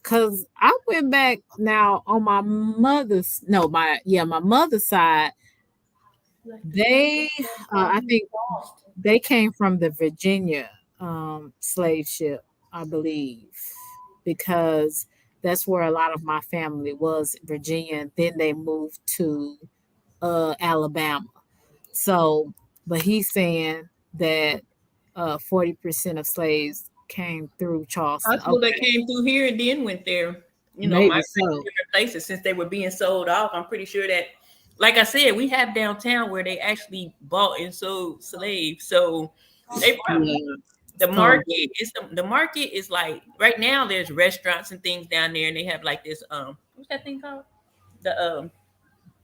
because I went back now on my mother's, no, my mother's side. They, I think they came from the Virginia slave ship, I believe, because that's where a lot of my family was, Virginia, and then they moved to Alabama. So, but he's saying that 40% of slaves came through Charleston. Possible they came through here and then went there. Maybe Migrated so. to different places since they were being sold off. I'm pretty sure that, like I said, we have downtown where they actually bought and sold slaves. So they probably the market is like right now. There's restaurants and things down there, and they have like this what's that thing called? The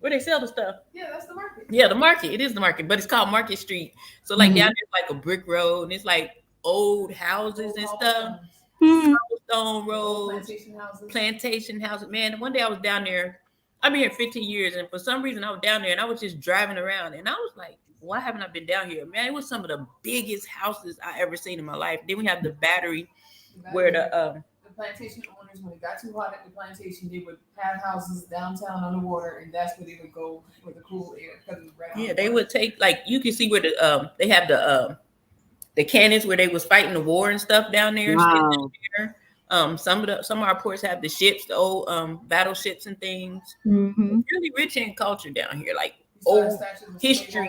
where they sell the stuff. Yeah, that's the market. Yeah, the market. It is the market, but it's called Market Street. So like down there's like a brick road, and it's like old houses and stuff. Stone roads, plantation houses. Man, one day I was down there. I've been here 15 years, and for some reason I was down there, and I was just driving around, and I was like, "Why haven't I been down here?" Man, it was some of the biggest houses I ever seen in my life. Then we have the battery, where the plantation owners, when it got too hot at the plantation, they would have houses downtown on the water, and that's where they would go for the cool air. They would take, like, you can see where the they have the cannons where they was fighting the war and stuff down there. Wow. Some of our ports have the ships, the old battleships and things. Really rich in culture down here, like old history.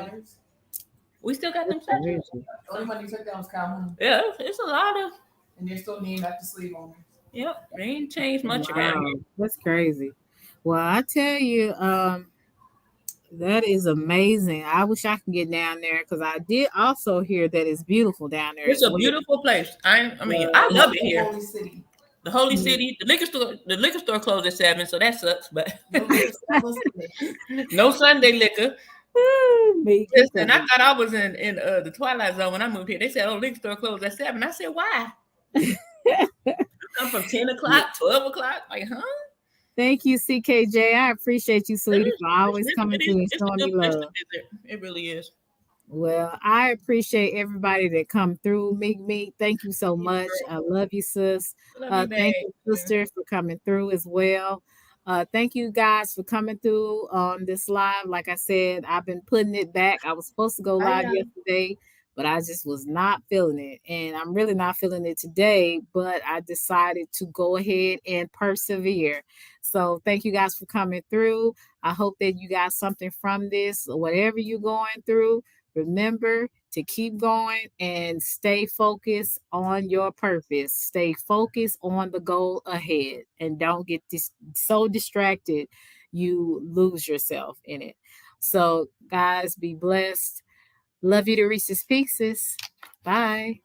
We still got them statues. The only one you took down was Calhoun. Yeah, it's a lot of, and they're still named after slave owners. Yep, they ain't changed much around here. That's crazy. Well, I tell you, that is amazing. I wish I could get down there because I did also hear that it's beautiful down there. It's a beautiful place. I love it here. The Holy City. The liquor store closed at 7, so that sucks. But no Sunday liquor. And I thought I was in the Twilight Zone when I moved here. They said, "Oh, liquor store closed at 7." I said, "Why?" I'm from 10 o'clock, 12 o'clock. Like, huh? Thank you, CKJ. I appreciate you, sweetie, for always coming through and showing me love. It really is. Well, I appreciate everybody that come through. Meek, thank you so much. I love you, sis. Thank you, sister, for coming through as well. Thank you guys for coming through on this live. Like I said, I've been putting it back. I was supposed to go live yesterday, but I just was not feeling it. And I'm really not feeling it today, but I decided to go ahead and persevere. So thank you guys for coming through. I hope that you got something from this, whatever you're going through. Remember to keep going and stay focused on your purpose. Stay focused on the goal ahead and don't get so distracted you lose yourself in it. So, guys, be blessed. Love you to Reese's Pieces. Bye.